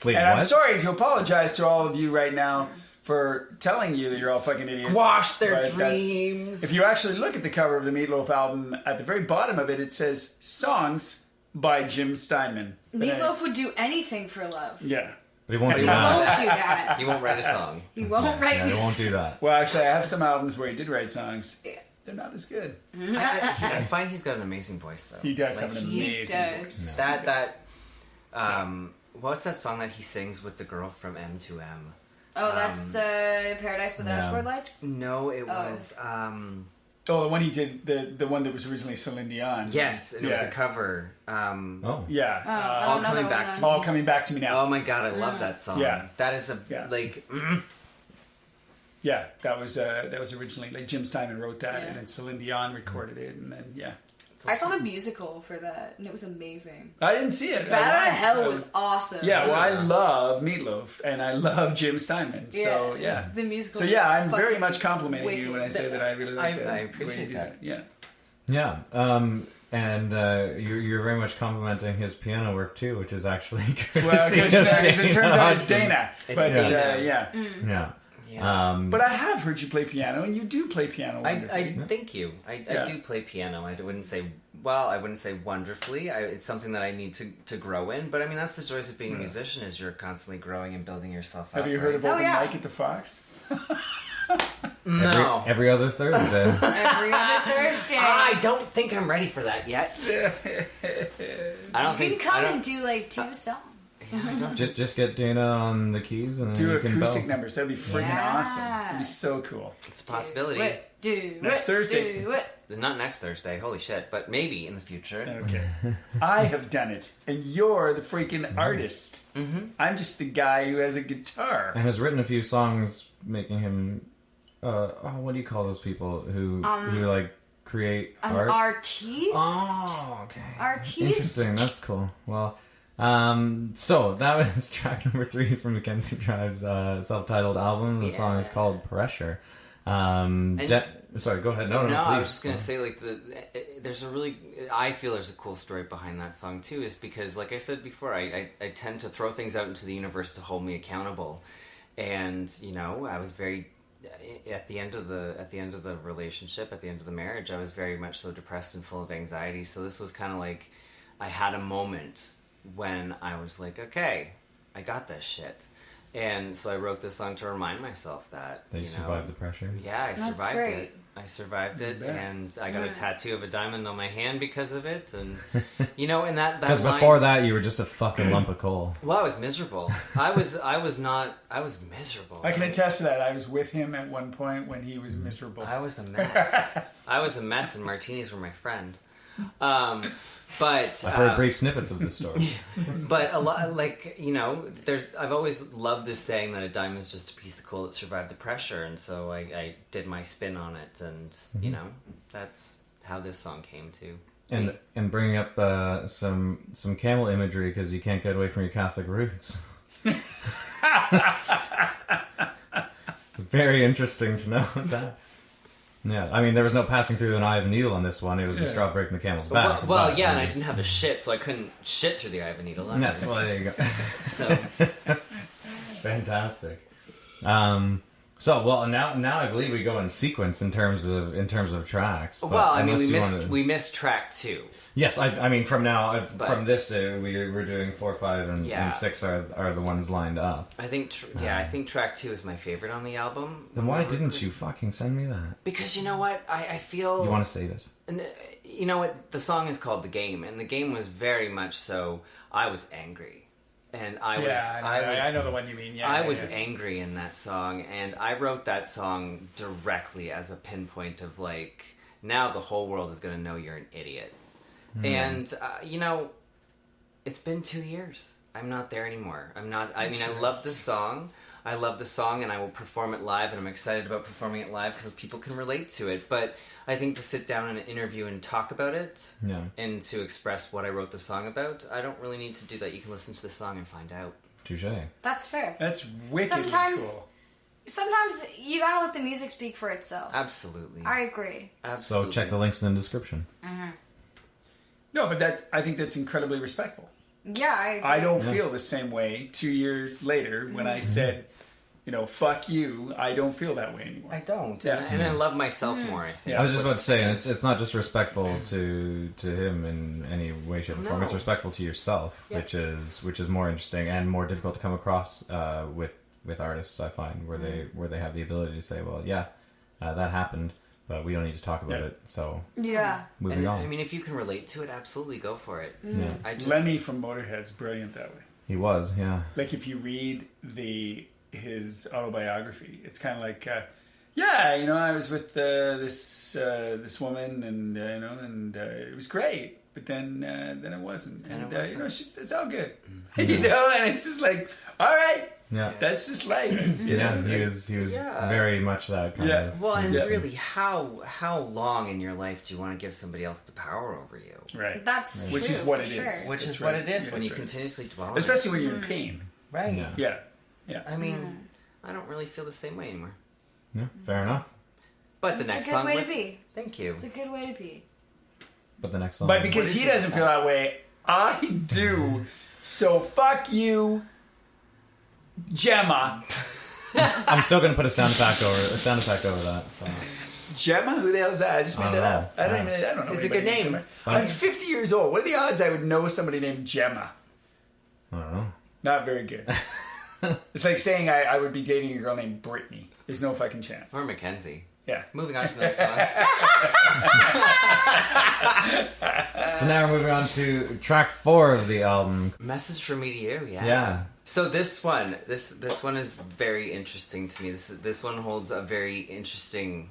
Wait, And what? I'm sorry to apologize to all of you right now for telling you that you're all fucking idiots. Squash their But that's- dreams. If you actually look at the cover of the Meatloaf album, at the very bottom of it, it says songs by Jim Steinman. Meatloaf would do anything for love. Yeah. But he won't do He that. won't do that. He won't write a song. He won't write Yeah, he music. won't do that. Well, actually, I have some albums where he did write songs. Yeah. They're not as good. I find he's got an amazing voice, though. He does have an he amazing does. voice. That what's that song that he sings with the girl from M2M? Oh, that's Paradise with yeah. Dashboard Lights? No, it was Oh, the one he did, the one that was originally Celine Dion. yes, and it was Yeah. a cover. Oh. Yeah. I All don't know Coming that Back one to then. All Coming Back to Me Now. Oh my god, I love that song. Yeah. That is a Yeah. Yeah, that was originally, like, Jim Steinman wrote that, Yeah. and then Celine Dion recorded it, and then, yeah. I saw the musical for that, and it was amazing. I didn't see it. Bad Out of I Hell lied. was awesome. Yeah, well, I love Meatloaf, and I love Jim Steinman, so, yeah. The musical So, yeah, was I'm very fucking much complimenting you when I say wicked. that I really like I the way appreciate you do that. Yeah. Yeah. And you're very much complimenting his piano work too, which is actually Well, because it turns out it's Dana. But, Dana. yeah. Yeah. Yeah. But I have heard you play piano, and you do play piano I wonderfully. thank you. I Yeah. do play piano. I wouldn't say wonderfully. It's something that I need to grow in. But I mean, that's the joys of being a musician, is you're constantly growing and building yourself up. Have you heard of Oh, Open yeah. Mic at the Fox? No. Every other Thursday. Every other Thursday. I don't think I'm ready for that yet. I don't You think can come I don't, and do like 2 songs. just get Dana on the keys and Do you can acoustic bell. numbers. That'd be friggin' Yeah. awesome. It'd be so cool. It's a possibility. Next Thursday. Do it. Not next Thursday. Holy shit! But maybe in the future. Okay. I have done it, and you're the freaking artist. Mm-hmm. I'm just the guy who has a guitar. And has written a few songs making him what do you call those people who like create An art? artiste? Oh, okay. Artiste? Interesting. That's cool. Well, so that was track number 3 from Mackenzie Drive's self-titled album. The song is called Pressure. Sorry, go ahead. No, please. I was just gonna say, like, there's a really, I feel there's a cool story behind that song too, is because, like I said before, I tend to throw things out into the universe to hold me accountable, and I was very at the end of the relationship, at the end of the marriage, I was very much so depressed and full of anxiety. So this was kind of like I had a moment when I was like, okay, I got this shit. And so I wrote this song to remind myself that you survived the pressure. Yeah, I survived great. it. I survived it, bet. and I got a tattoo of a diamond on my hand because of it. And and that Because line, before that, you were just a fucking lump of coal. well, I was miserable. I was miserable. I can attest to that. I was with him at one point when he was miserable. I was a mess. I was a mess, and martinis were my friend. But I've heard brief snippets of this story. But a lot, I've always loved this saying that a diamond is just a piece of coal that survived the pressure, and so I did my spin on it, and that's how this song came to. And bringing up some camel imagery because you can't get away from your Catholic roots. Very interesting to know that. Yeah, I mean, there was no passing through an eye of a needle on this one. It was the straw breaking the camel's back. Well, but yeah, and it I was- didn't have the shit, so I couldn't shit through the eye of a needle. That's why there you go. So Fantastic. Now I believe we go in sequence in terms of tracks. but well, I mean, unless we you missed wanna- we missed track 2. Yes, I mean from now But- from this we're doing 4, 5, and, Yeah. and 6 are the ones lined up. I think I think track 2 is my favorite on the album. Then why didn't you fucking send me that? Because you know what, I feel You want to save it? And you know what? The song is called "The Game," and the game was very much so. I was angry, and I know the one you mean. Yeah, I yeah, was yeah. angry in that song, and I wrote that song directly as a pinpoint of like, now the whole world is going to know you're an idiot. And you know, it's been 2 years. I'm not there anymore. I'm not. I mean, I love this song. I love the song, and I will perform it live, and I'm excited about performing it live because people can relate to it. But I think to sit down in an interview and talk about it, Yeah. and to express what I wrote the song about, I don't really need to do that. You can listen to the song and find out. Touche. That's fair. That's wickedly cool. Sometimes you gotta let the music speak for itself. Absolutely. I agree. Absolutely. So check the links in the description. No, but I think that's incredibly respectful. Yeah, I agree. I don't feel the same way 2 years later when I said, you know, fuck you. I don't feel that way anymore. I don't. Yeah. And I love myself more, I think. Yeah. I was just about to say, and it's not just respectful to him in any way, shape, or form. No. It's respectful to yourself, Yeah. which is more interesting and more difficult to come across with artists. I find where they have the ability to say, well, yeah, that happened, but we don't need to talk about it. So Yeah. moving And, on. I mean, if you can relate to it, absolutely go for it. Yeah. I just, Lemmy from Motorhead's brilliant that way. He was, yeah. Like if you read his autobiography, it's kind of like, yeah, you know, I was with this woman, and it was great, but then it wasn't, and it wasn't. you know, it's all good, you know, and it's just like, all right, Yeah. that's just life. Yeah, he was Yeah. very much that kind Yeah. of. well, and Yeah. really, how long in your life do you want to give somebody else the power over you? Right. That's true. Which is what it for is. sure. Which That's is what right. it is Yeah, when that's you right. continuously dwell on it. Especially when you're in pain. Right. Yeah. Yeah. Yeah. I mean, I don't really feel the same way anymore. Yeah, fair enough. But the It's a next good song... way to would- be. Thank you. It's a good way to be. But the next song. But because What he is it? doesn't feel that way, I do. So fuck you, Gemma. I'm still gonna put a sound effect over that. So. Gemma? Who the hell is that? I just made I that don't up. I don't know. It's a anybody good named name. Gemma. Fine. I'm 50 years old. What are the odds I would know somebody named Gemma? I don't know. Not very good. It's like saying I would be dating a girl named Brittany. There's no fucking chance. Or Mackenzie. Yeah. Moving on to the next song. So now we're moving on to track 4 of the album. Message from Me to You, yeah. Yeah. So this one is very interesting to me. This one holds a very interesting.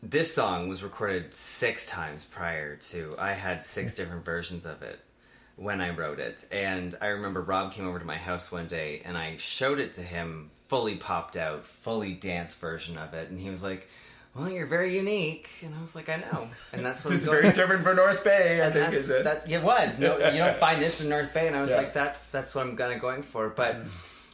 This song was recorded 6 times prior to. I had 6 different versions of it when I wrote it, and I remember Rob came over to my house one day, and I showed it to him, fully popped out, fully dance version of it, and he was like, "Well, you're very unique," and I was like, "I know," and that's what This is I'm going- very different for North Bay, I and think. that's, Is it? that it was no, you don't find this in North Bay, and I was Yeah. like, that's what I'm kind of going for. But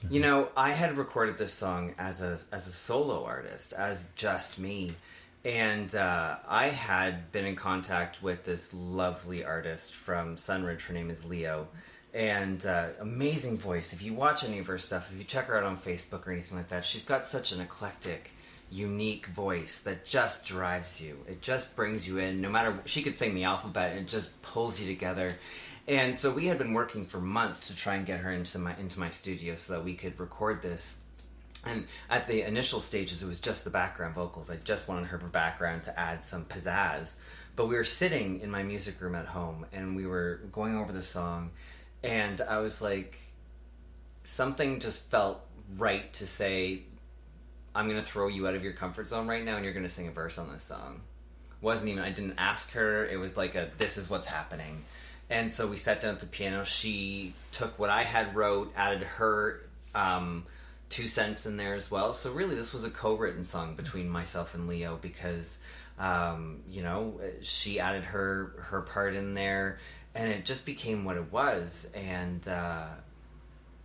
you know, I had recorded this song as a solo artist, as just me, and I had been in contact with this lovely artist from Sunridge. Her name is Leo, and amazing voice. If you watch any of her stuff, if you check her out on Facebook or anything like that, she's got such an eclectic, unique voice that just drives you. It just brings you in. No matter, she could sing the alphabet, it just pulls you together. And so we had been working for months to try and get her into my studio so that we could record this. And at the initial stages, it was just the background vocals. I just wanted her background to add some pizzazz. But we were sitting in my music room at home, and we were going over the song, and I was like, something just felt right to say, I'm going to throw you out of your comfort zone right now, and you're going to sing a verse on this song. I didn't ask her. It was like this is what's happening. And so we sat down at the piano. She took what I had wrote, added her 2 cents in there as well. So really, this was a co-written song between myself and Leo because, she added her part in there, and it just became what it was. And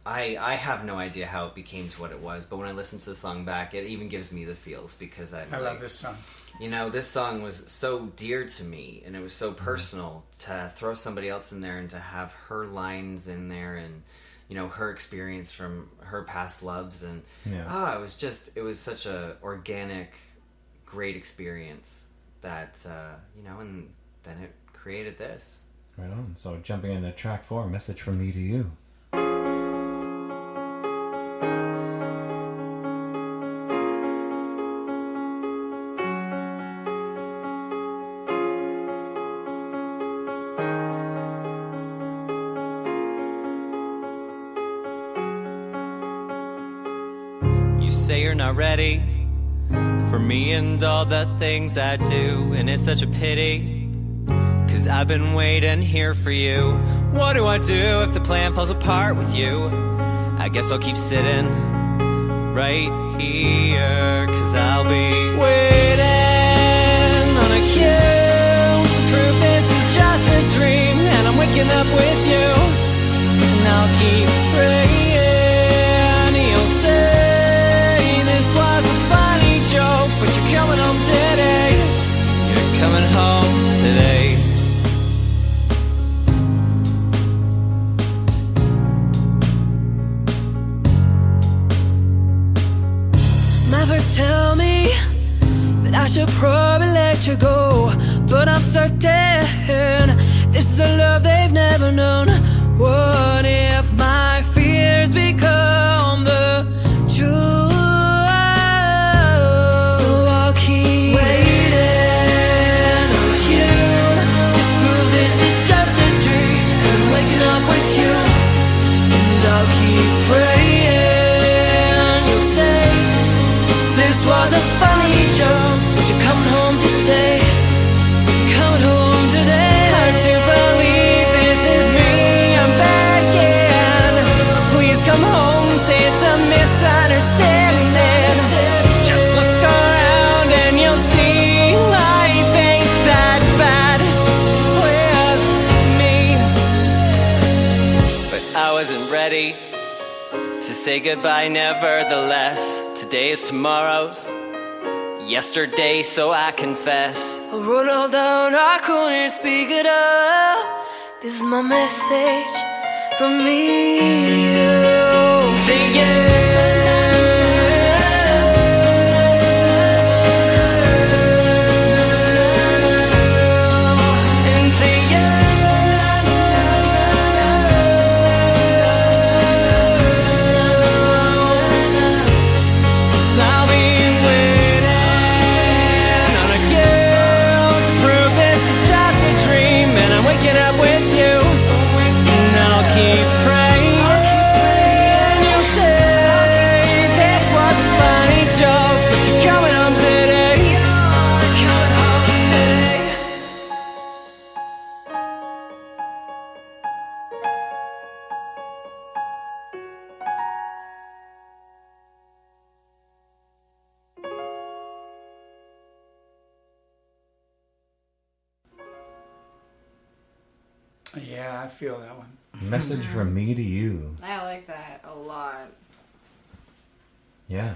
I have no idea how it became to what it was, but when I listen to the song back, it even gives me the feels because I love this song. You know, this song was so dear to me, and it was so personal to throw somebody else in there and to have her lines in there and, her experience from her past loves. And, it was such a organic, great experience that, and then it created this. Right on. So jumping into track 4, Message from Me to You. You say you're not ready for me and all the things I do, and it's such a pity, 'cause I've been waiting here for you. What do I do if the plan falls apart with you? I guess I'll keep sitting right here, 'cause I'll be waiting on a cue to prove this is just a dream, and I'm waking up with you, and I'll keep praying. You'll say this was a funny joke, but you're coming home today. You're coming home today. My friends tell me that I should probably let you go, but I'm certain this is a love they've never known. What if my fears become the truth? So I'll keep waiting on you to prove this is just a dream, and I'm waking up with you, and I'll keep praying. You'll say this was a funny joke, but you're coming home today. You're coming home today. Hard to believe this is me, I'm begging. Please come home, say it's a misunderstanding. Just look around and you'll see life ain't that bad with me. But I wasn't ready to say goodbye, nevertheless. Today is tomorrow's yesterday, so I confess. I wrote all down, I couldn't speak it up. This is my message from me to you. To you. And to you. 'Cause I'll be waiting on a cue to prove this is just a dream, and I'm waking up with you, and I'll keep praying. You'll say this was a funny joke, but you're coming home today. Coming home today. Yeah, I feel that one. Message from Me to You. I like that a lot. Yeah.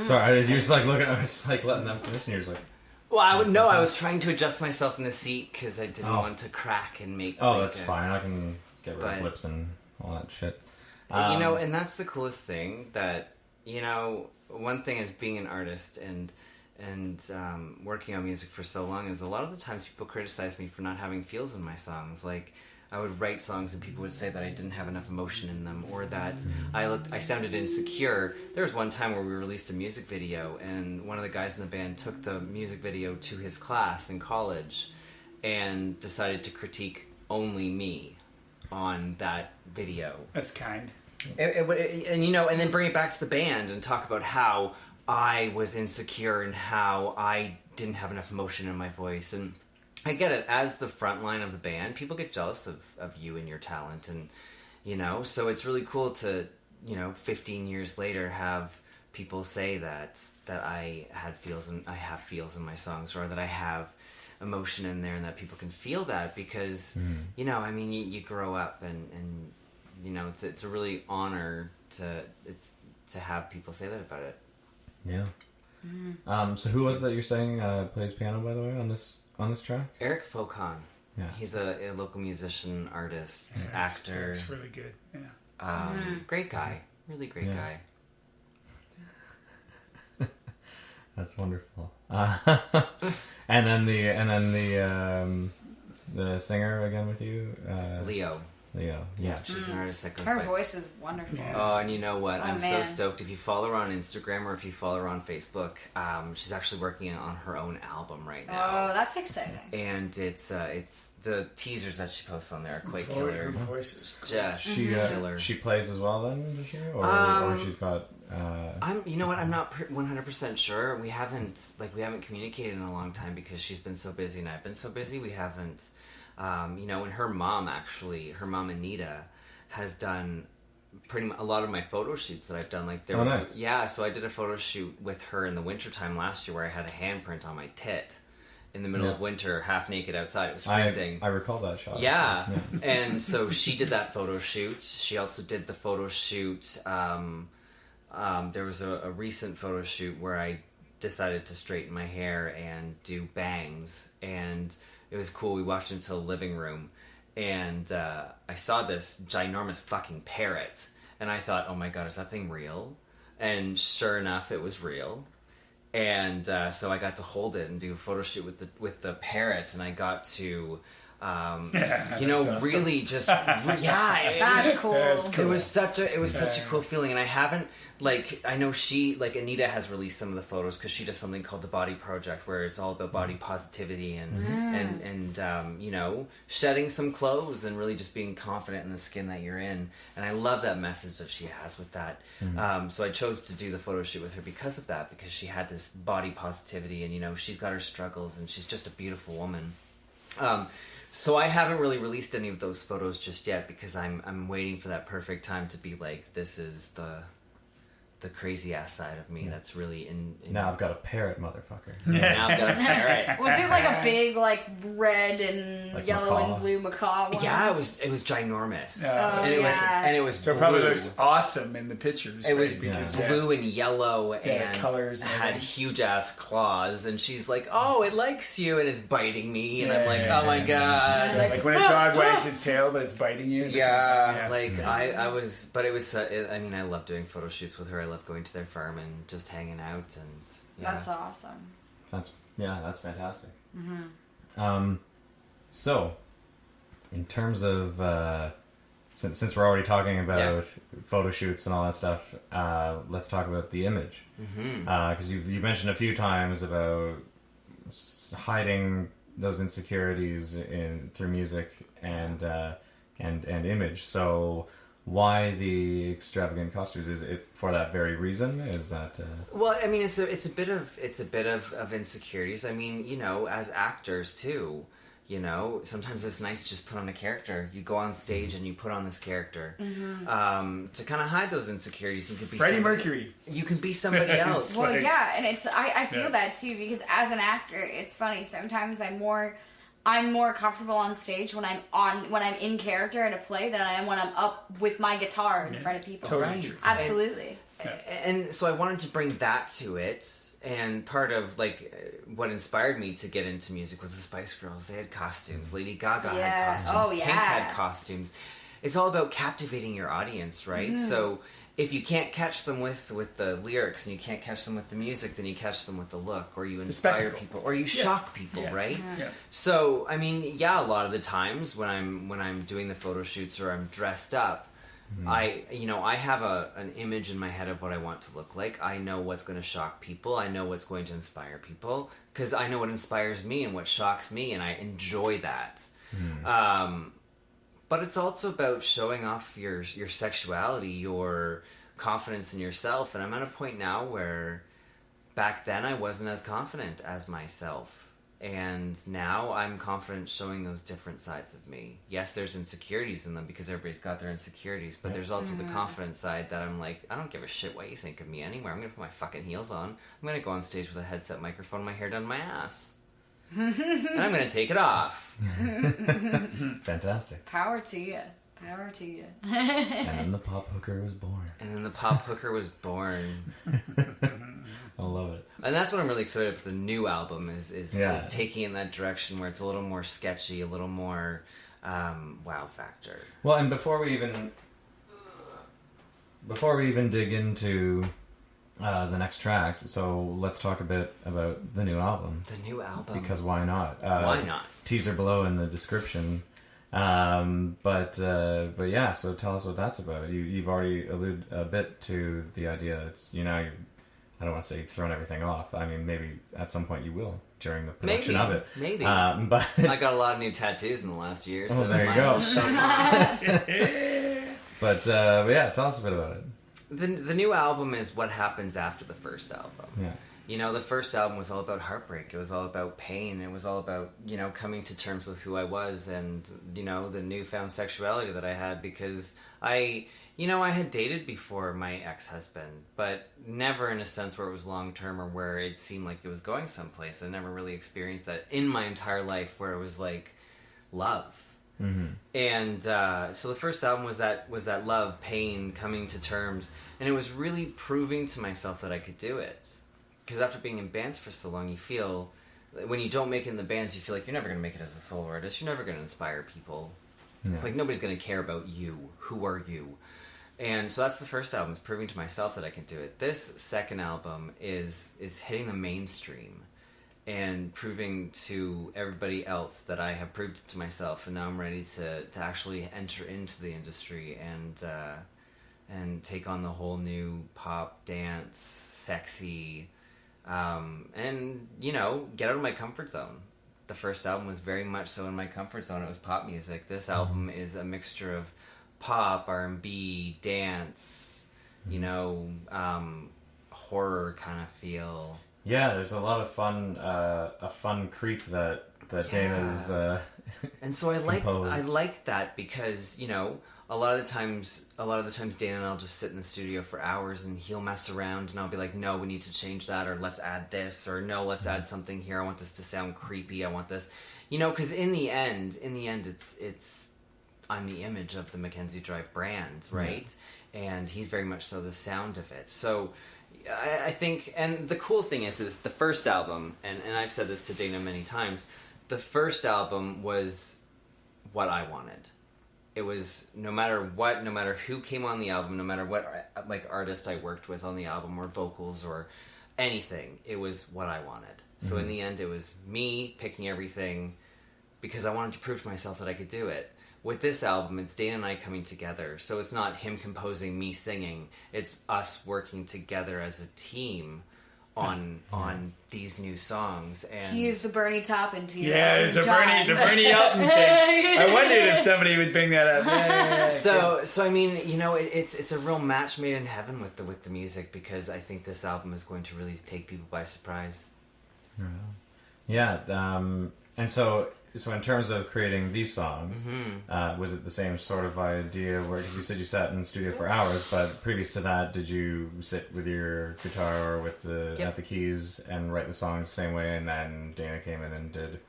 Sorry, you just like looking, I was just like letting them finish, and you're just like, Well, I was trying to adjust myself in the seat because I didn't Oh. want to crack and make. oh, like that's a- fine. I can get rid of But- lips and all that shit. You know, and that's the coolest thing that, you know, one thing is being an artist and working on music for so long is a lot of the times people criticize me for not having feels in my songs. Like, I would write songs and people would say that I didn't have enough emotion in them, or that I sounded insecure. There was one time where we released a music video, and one of the guys in the band took the music video to his class in college and decided to critique only me on that video. That's kind. And you know, and then bring it back to the band and talk about how I was insecure and how I didn't have enough emotion in my voice. And I get it, as the front line of the band, people get jealous of you and your talent, and you know, so it's really cool to, you know, 15 years later have people say that I had feels and I have feels in my songs, or that I have emotion in there, and that people can feel that, because you know, I mean, you grow up and you know, it's a really honor to have people say that about it. Yeah. So who was it that you're saying plays piano, by the way, on this track? Eric Folkon. Yeah. He's a local musician, artist, actor. It's really good. Yeah. Great guy. Really great guy. That's wonderful. And then the the singer again with you? Leo. Leo. Yeah. She's an artist that goes Her by. voice is wonderful. Oh, and you know what? Oh, I'm so man. stoked. If you follow her on Instagram or if you follow her on Facebook, she's actually working on her own album right now. Oh, that's exciting. And it's the teasers that she posts on there are quite Her killer. voice is Just She killer. she plays as well then, does she? Or she's got. You know what? I'm not 100% sure. We haven't communicated in a long time because she's been so busy and I've been so busy. We haven't, and her mom Anita, has done a lot of my photo shoots that I've done. Like there was, nice. yeah. So I did a photo shoot with her in the wintertime last year where I had a handprint on my tit in the middle of winter, half naked outside. It was freezing. I recall that shot. Yeah. And so she did that photo shoot. She also did the photo shoot. There was a recent photo shoot where I decided to straighten my hair and do bangs, and it was cool. We walked into the living room, and I saw this ginormous fucking parrot, and I thought, oh my god, is that thing real? And sure enough, it was real. And so I got to hold it and do a photo shoot with the parrot, and I got to really just That's cool. It was such a cool feeling, and I haven't I know Anita has released some of the photos because she does something called the Body Project where it's all about body positivity and shedding some clothes and really just being confident in the skin that you're in, and I love that message that she has with that. So I chose to do the photo shoot with her because of that, because she had this body positivity, and she's got her struggles, and she's just a beautiful woman. So I haven't really released any of those photos just yet because I'm waiting for that perfect time to be like, this is the crazy ass side of me that's really in Now I've got a parrot, motherfucker. now I've got a parrot. Was it like a big, red and Like yellow macaw? and blue macaw one? Yeah, it was ginormous. Yeah. And it was So it blue. probably looks awesome in the pictures. It right? was because blue and yellow and colors and had everything. huge ass claws, and she's like, "Oh, it likes you," and it's biting me, and I'm like, Yeah. "Oh my god!" like when a dog wags its tail, but it's biting you. At the same time. I was, but it was. I mean, I love doing photo shoots with her. I love going to their farm and just hanging out, and That's awesome. That's fantastic. So, in terms of since we're already talking about photo shoots and all that stuff, let's talk about the image. Because you mentioned a few times about hiding those insecurities through music and image. So, why the extravagant costumes? Is it for that very reason? Is that? Well, I mean, it's a bit of insecurities. I mean, as actors too. Sometimes it's nice to just put on a character. You go on stage and you put on this character to kind of hide those insecurities. You could be Freddie Mercury. You can be somebody else. Well, yeah, and I feel that too, because as an actor, it's funny. Sometimes I'm more comfortable on stage when I'm in character at a play than I am when I'm up with my guitar in front of people. Totally Right. true. Absolutely. And so I wanted to bring that to it. And part of what inspired me to get into music was the Spice Girls. They had costumes. Lady Gaga had costumes. Oh, Pink yeah. had costumes. It's all about captivating your audience, right? So if you can't catch them with the lyrics and you can't catch them with the music, then you catch them with the look, or you inspire spectacle. people, or you shock people, right? Yeah. So I mean, a lot of the times when I'm doing the photo shoots or I'm dressed up, I have an image in my head of what I want to look like. I know what's going to shock people. I know what's going to inspire people because I know what inspires me and what shocks me, and I enjoy that. But it's also about showing off your sexuality, your confidence in yourself. And I'm at a point now where back then I wasn't as confident as myself. And now I'm confident showing those different sides of me. Yes, there's insecurities in them because everybody's got their insecurities, but there's also the confident side that I'm like, I don't give a shit what you think of me anywhere. I'm going to put my fucking heels on. I'm going to go on stage with a headset microphone, my hair down my ass. And I'm going to take it off. Fantastic. Power to you. Power to you. And then the pop hooker was born. And then the pop hooker was born. I love it. And that's what I'm really excited about. The new album is Yeah. taking in that direction where it's a little more sketchy, a little more wow factor. Well, and before we even dig into the next tracks. So let's talk a bit about the new album. The new album. Because why not? Why not? Teaser below in the description. But yeah, so tell us what that's about. You've already alluded a bit to the idea. It's, you know, I don't want to say thrown everything off. I mean, maybe at some point you will during the production of it. Maybe. But I got a lot of new tattoos in the last year. So there you might as go. well show them off. but yeah, tell us a bit about it. The new album is what happens after the first album. Yeah. You know, the first album was all about heartbreak. It was all about pain. It was all about, you know, coming to terms with who I was and, you know, the newfound sexuality that I had, because I had dated before my ex-husband, but never in a sense where it was long-term or where it seemed like it was going someplace. I never really experienced that in my entire life where it was like love. Mm-hmm. And so the first album was that love, pain, coming to terms, and it was really proving to myself that I could do it. Because after being in bands for so long, you feel, when you don't make it in the bands, you feel like you're never going to make it as a solo artist. You're never going to inspire people. Yeah. Like, nobody's going to care about you. Who are you? And so that's the first album, is proving to myself that I can do it. This second album is hitting the mainstream and proving to everybody else that I have proved it to myself, and now I'm ready to actually enter into the industry and take on the whole new pop, dance, sexy, and, you know, get out of my comfort zone. The first album was very much so in my comfort zone. It was pop music. This album is a mixture of pop, R&B, dance, you know, horror kind of feel. Yeah, there's a lot of fun, a fun creep that Dana's and so I composed. like that because, you know, a lot of the times Dana and I'll just sit in the studio for hours and he'll mess around and I'll be like, no, we need to change that, or let's add this, or no, let's add something here. I want this to sound creepy. I want this, you know, because in the end, it's I'm the image of the Mackenzie Drive brand, right? And he's very much so the sound of it. So I think, and the cool thing is the first album, and I've said this to Dana many times, the first album was what I wanted. It was no matter what, no matter who came on the album, no matter what like artist I worked with on the album or vocals or anything, it was what I wanted. So in the end, it was me picking everything because I wanted to prove to myself that I could do it. With this album, it's Dana and I coming together. So it's not him composing, me singing. It's us working together as a team on these new songs. And he used the Bernie Taupin to you. Yeah, it's the Bernie Elton thing. I wondered if somebody would bring that up. Yeah. So I mean, you know, it's a real match made in heaven with the music, because I think this album is going to really take people by surprise. Yeah, and so in terms of creating these songs, was it the same sort of idea where, because you said you sat in the studio for hours, but previous to that, did you sit with your guitar or with at the keys and write the songs the same way, and then Dana came in and did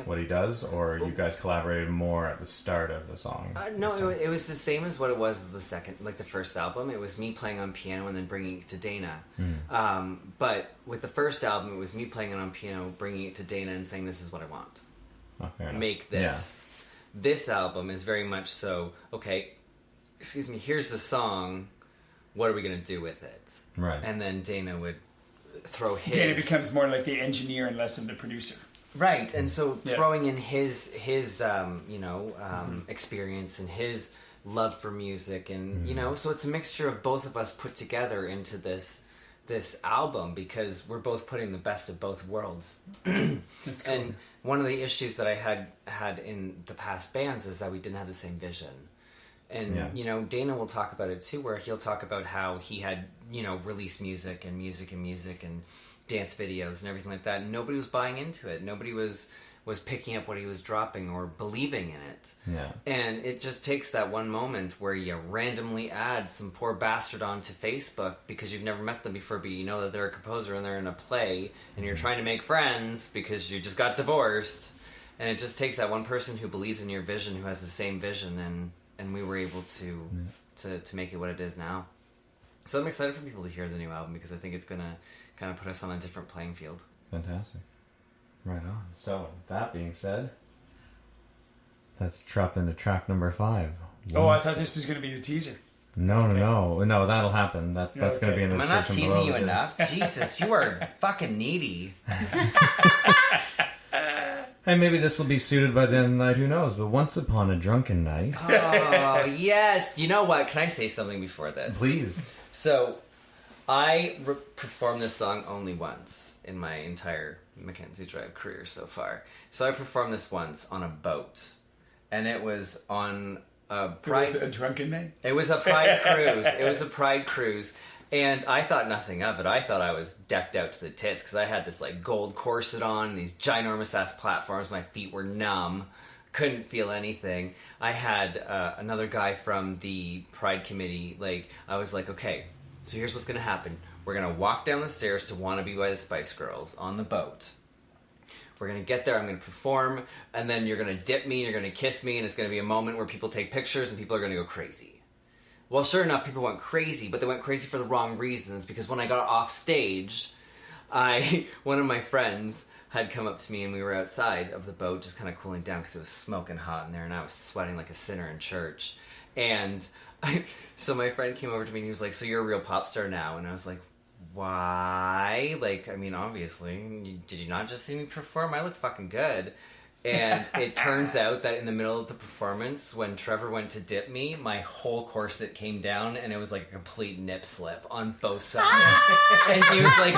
what he does, or you guys collaborated more at the start of the song? No, it was the same as what it was the first album. It was me playing on piano and then bringing it to Dana. But with the first album, it was me playing it on piano, bringing it to Dana and saying, this is what I want. Make this. Yeah. This album is very much so, okay, excuse me, here's the song, what are we going to do with it? Right. And then Dana would throw his... Dana becomes more like the engineer and less of the producer. Right, and so throwing in his experience and his love for music, and, you know, so it's a mixture of both of us put together into this album, because we're both putting the best of both worlds. That's cool. And one of the issues that I had in the past bands is that we didn't have the same vision. And, you know, Dana will talk about it too, where he'll talk about how he had, you know, released music and dance videos and everything like that. And nobody was buying into it. Nobody was picking up what he was dropping or believing in it. Yeah. And it just takes that one moment where you randomly add some poor bastard onto Facebook because you've never met them before, but you know that they're a composer and they're in a play, and you're trying to make friends because you just got divorced. And it just takes that one person who believes in your vision, who has the same vision, and we were able to make it what it is now. So I'm excited for people to hear the new album, because I think it's going to kind of put us on a different playing field. Fantastic. Right on. So, that being said, let's drop into track number 5. I thought this was going to be the teaser. No, that'll happen. That's going to be in the Am I not description teasing below. you enough? Jesus, you are fucking needy. Hey, maybe this will be suited by the end of the night, who knows? But once upon a drunken night... Oh, yes. You know what? Can I say something before this? Please. So, I performed this song only once in my entire Mackenzie Drive career so far. So I performed this once on a boat. And it was on a pride... Was it a drunken night? It was a pride cruise. It was a pride cruise. And I thought nothing of it. I thought I was decked out to the tits because I had this like gold corset on, these ginormous ass platforms. My feet were numb. Couldn't feel anything. I had another guy from the Pride Committee. I was like, okay, so here's what's going to happen. We're going to walk down the stairs to Wanna Be by the Spice Girls on the boat. We're going to get there, I'm going to perform, and then you're going to dip me, and you're going to kiss me, and it's going to be a moment where people take pictures and people are going to go crazy. Well, sure enough, people went crazy, but they went crazy for the wrong reasons, because when I got off stage, one of my friends had come up to me, and we were outside of the boat just kind of cooling down because it was smoking hot in there, and I was sweating like a sinner in church. And so my friend came over to me, and he was like, so you're a real pop star now? And I was like, why? Obviously, did you not just see me perform? I look fucking good. And it turns out that in the middle of the performance, when Trevor went to dip me, my whole corset came down, and it was like a complete nip slip on both sides. And he was like,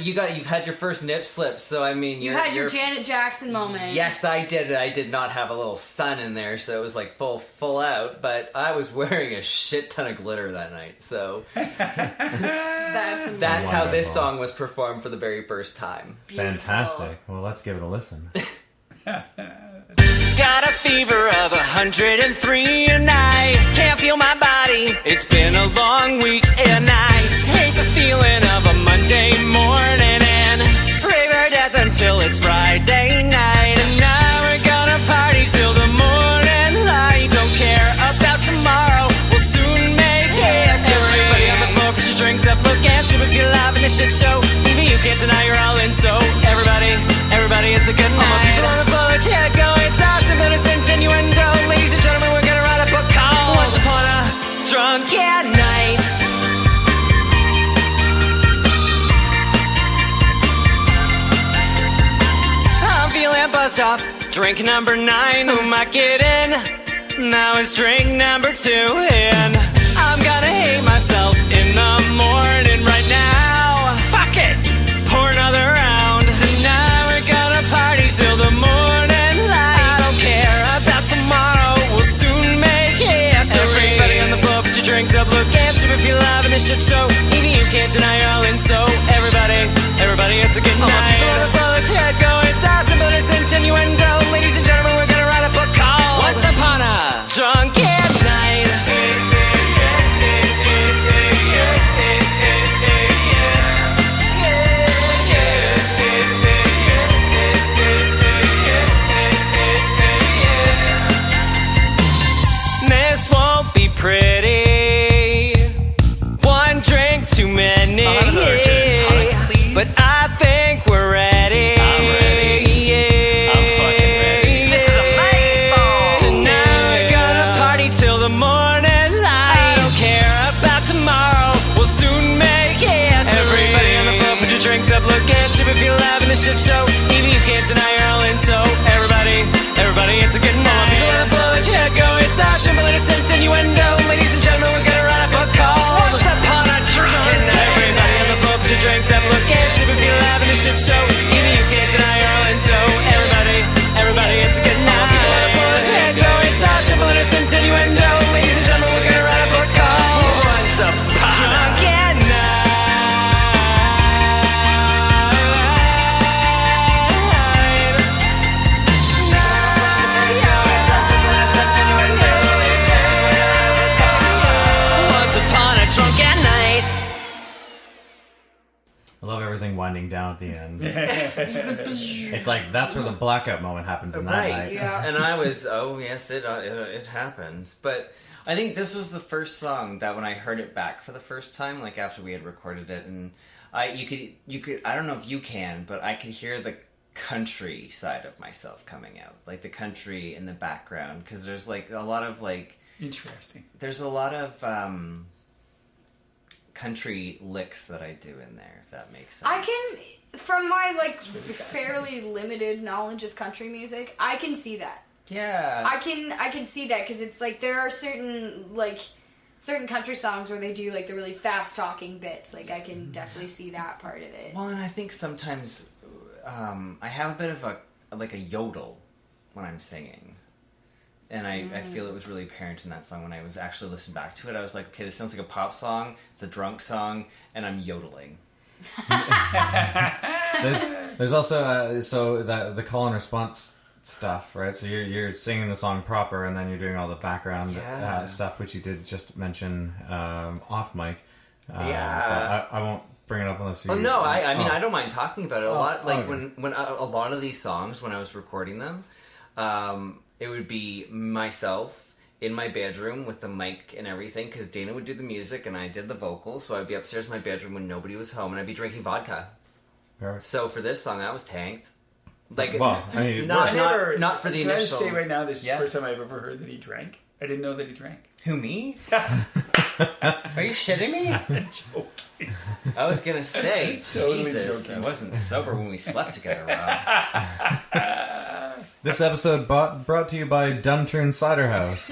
"You've had your first nip slip, so I mean, you had your Janet Jackson moment." Yes, I did. I did not have a little sun in there, so it was like full out. But I was wearing a shit ton of glitter that night, so that's how this song was performed for the very first time. Beautiful. Fantastic. Well, let's give it a listen. Got a fever of 103 and I can't feel my body. It's been a long week and I hate the feeling of a Monday morning and pray for death until it's Friday night. Tonight we're gonna party till the morning light. Don't care about tomorrow, we'll soon make history. Everybody on the floor, put your drinks up, look and soup if you're live in a shit show. Even you can't deny you're all in, so everybody, it's a good night. All my people on the floor, let your head go. It's awesome, innocent innuendo. Ladies and gentlemen, we're gonna write a book called Once Upon a Drunken Night. I'm feeling buzzed off, drink number 9. Who am I kidding? Now it's drink number 2 and I'm gonna hate myself in the morning right now. Fuck it, pour another round. Tonight we're gonna party till the morning light. I don't care about tomorrow, we'll soon make history. Everybody on the floor, put your drinks up, look and see if you're live in a shit show. Even you can't deny you're all in, so everybody, it's a good night. All my people on the floor, let your head go. It's awesome, but it's innuendo. Ladies and gentlemen, we're gonna write a book called Once Upon a Drunken Night. This won't be pretty. One drink too many. But I think we're ready. I'm ready. I'm fucking ready. This is amazing. Tonight we're gonna party till the morning light. I don't care about tomorrow, we'll soon make history. Everybody on the floor, put your drinks up, look and see if you're live in a shit show. Even you can't deny you're all in, so everybody, it's a good night. All my people on the floor, let your head go. It's awesome, but it's innuendo. Ladies and gentlemen, we're gonna write a book called Once Upon a Drunken Night. Everybody on the floor, put your drinks up, look and see if you're live in a shit show. Even you can't deny you're all in, so everybody, it's a good night. All my people on the floor, let your head go. It's awesome, but it's innuendo. Ladies and gentlemen, we're gonna write a book called Once Upon a Drunken Night. Once upon a drunken night. I love everything winding down at the end. It's like, that's where the blackout moment happens in that Right. night. Yeah. And I was, oh yes, it happens. But I think this was the first song that when I heard it back for the first time, like after we had recorded it, and you could, I don't know if you can, but I could hear the country side of myself coming out, like the country in the background, because there's like a lot of like Interesting. There's a lot of country licks that I do in there, if that makes sense. I can, from my like fairly limited knowledge of country music, I can see that. Yeah. I can see that because it's like there are certain country songs where they do like the really fast talking bits. Like I can definitely see that part of it. Well, and I think sometimes I have a bit of a yodel when I'm singing. And I feel it was really apparent in that song when I was actually listening back to it. I was like, okay, this sounds like a pop song. It's a drunk song, and I'm yodeling. There's also the call and response stuff, right? So you're singing the song proper, and then you're doing all the background stuff, which you did just mention off mic. But I won't bring it up unless you. Oh no, I mean I don't mind talking about it a lot. Like when a lot of these songs, when I was recording them, it would be myself in my bedroom with the mic and everything, because Dana would do the music and I did the vocals. So I'd be upstairs in my bedroom when nobody was home, and I'd be drinking vodka. Perfect. So for this song, I was tanked. Like, well, I mean, not for the Can I initial. just say right now, this is the first time I've ever heard that he drank. I didn't know that he drank. Who, me? Are you shitting me? I'm joking. I was gonna say, Totally Jesus, joking. I wasn't sober when we slept together, Rob. This episode brought to you by Dunturn Cider House.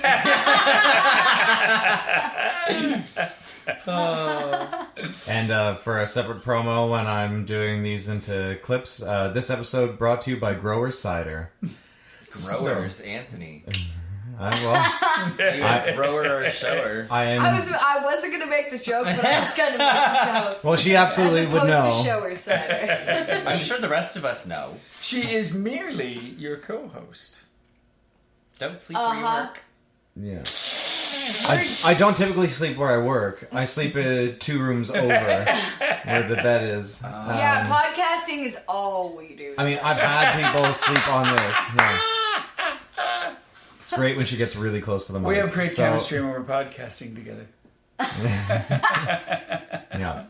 And for a separate promo when I'm doing these into clips, this episode brought to you by Growers Cider. Growers, Anthony. Well, Are you a grower or a shower? I wasn't gonna make the joke, but I was gonna make the joke. well, she absolutely As would opposed know. to shower cider. I'm sure the rest of us know. She is merely your co-host. Don't sleep where you work. Yeah. I don't typically sleep where I work. I sleep 2 rooms over where the bed is. Yeah, podcasting is all we do. I mean, I've had people sleep on this. Yeah. It's great when she gets really close to the mic. We have great So- chemistry when we're podcasting together. Yeah.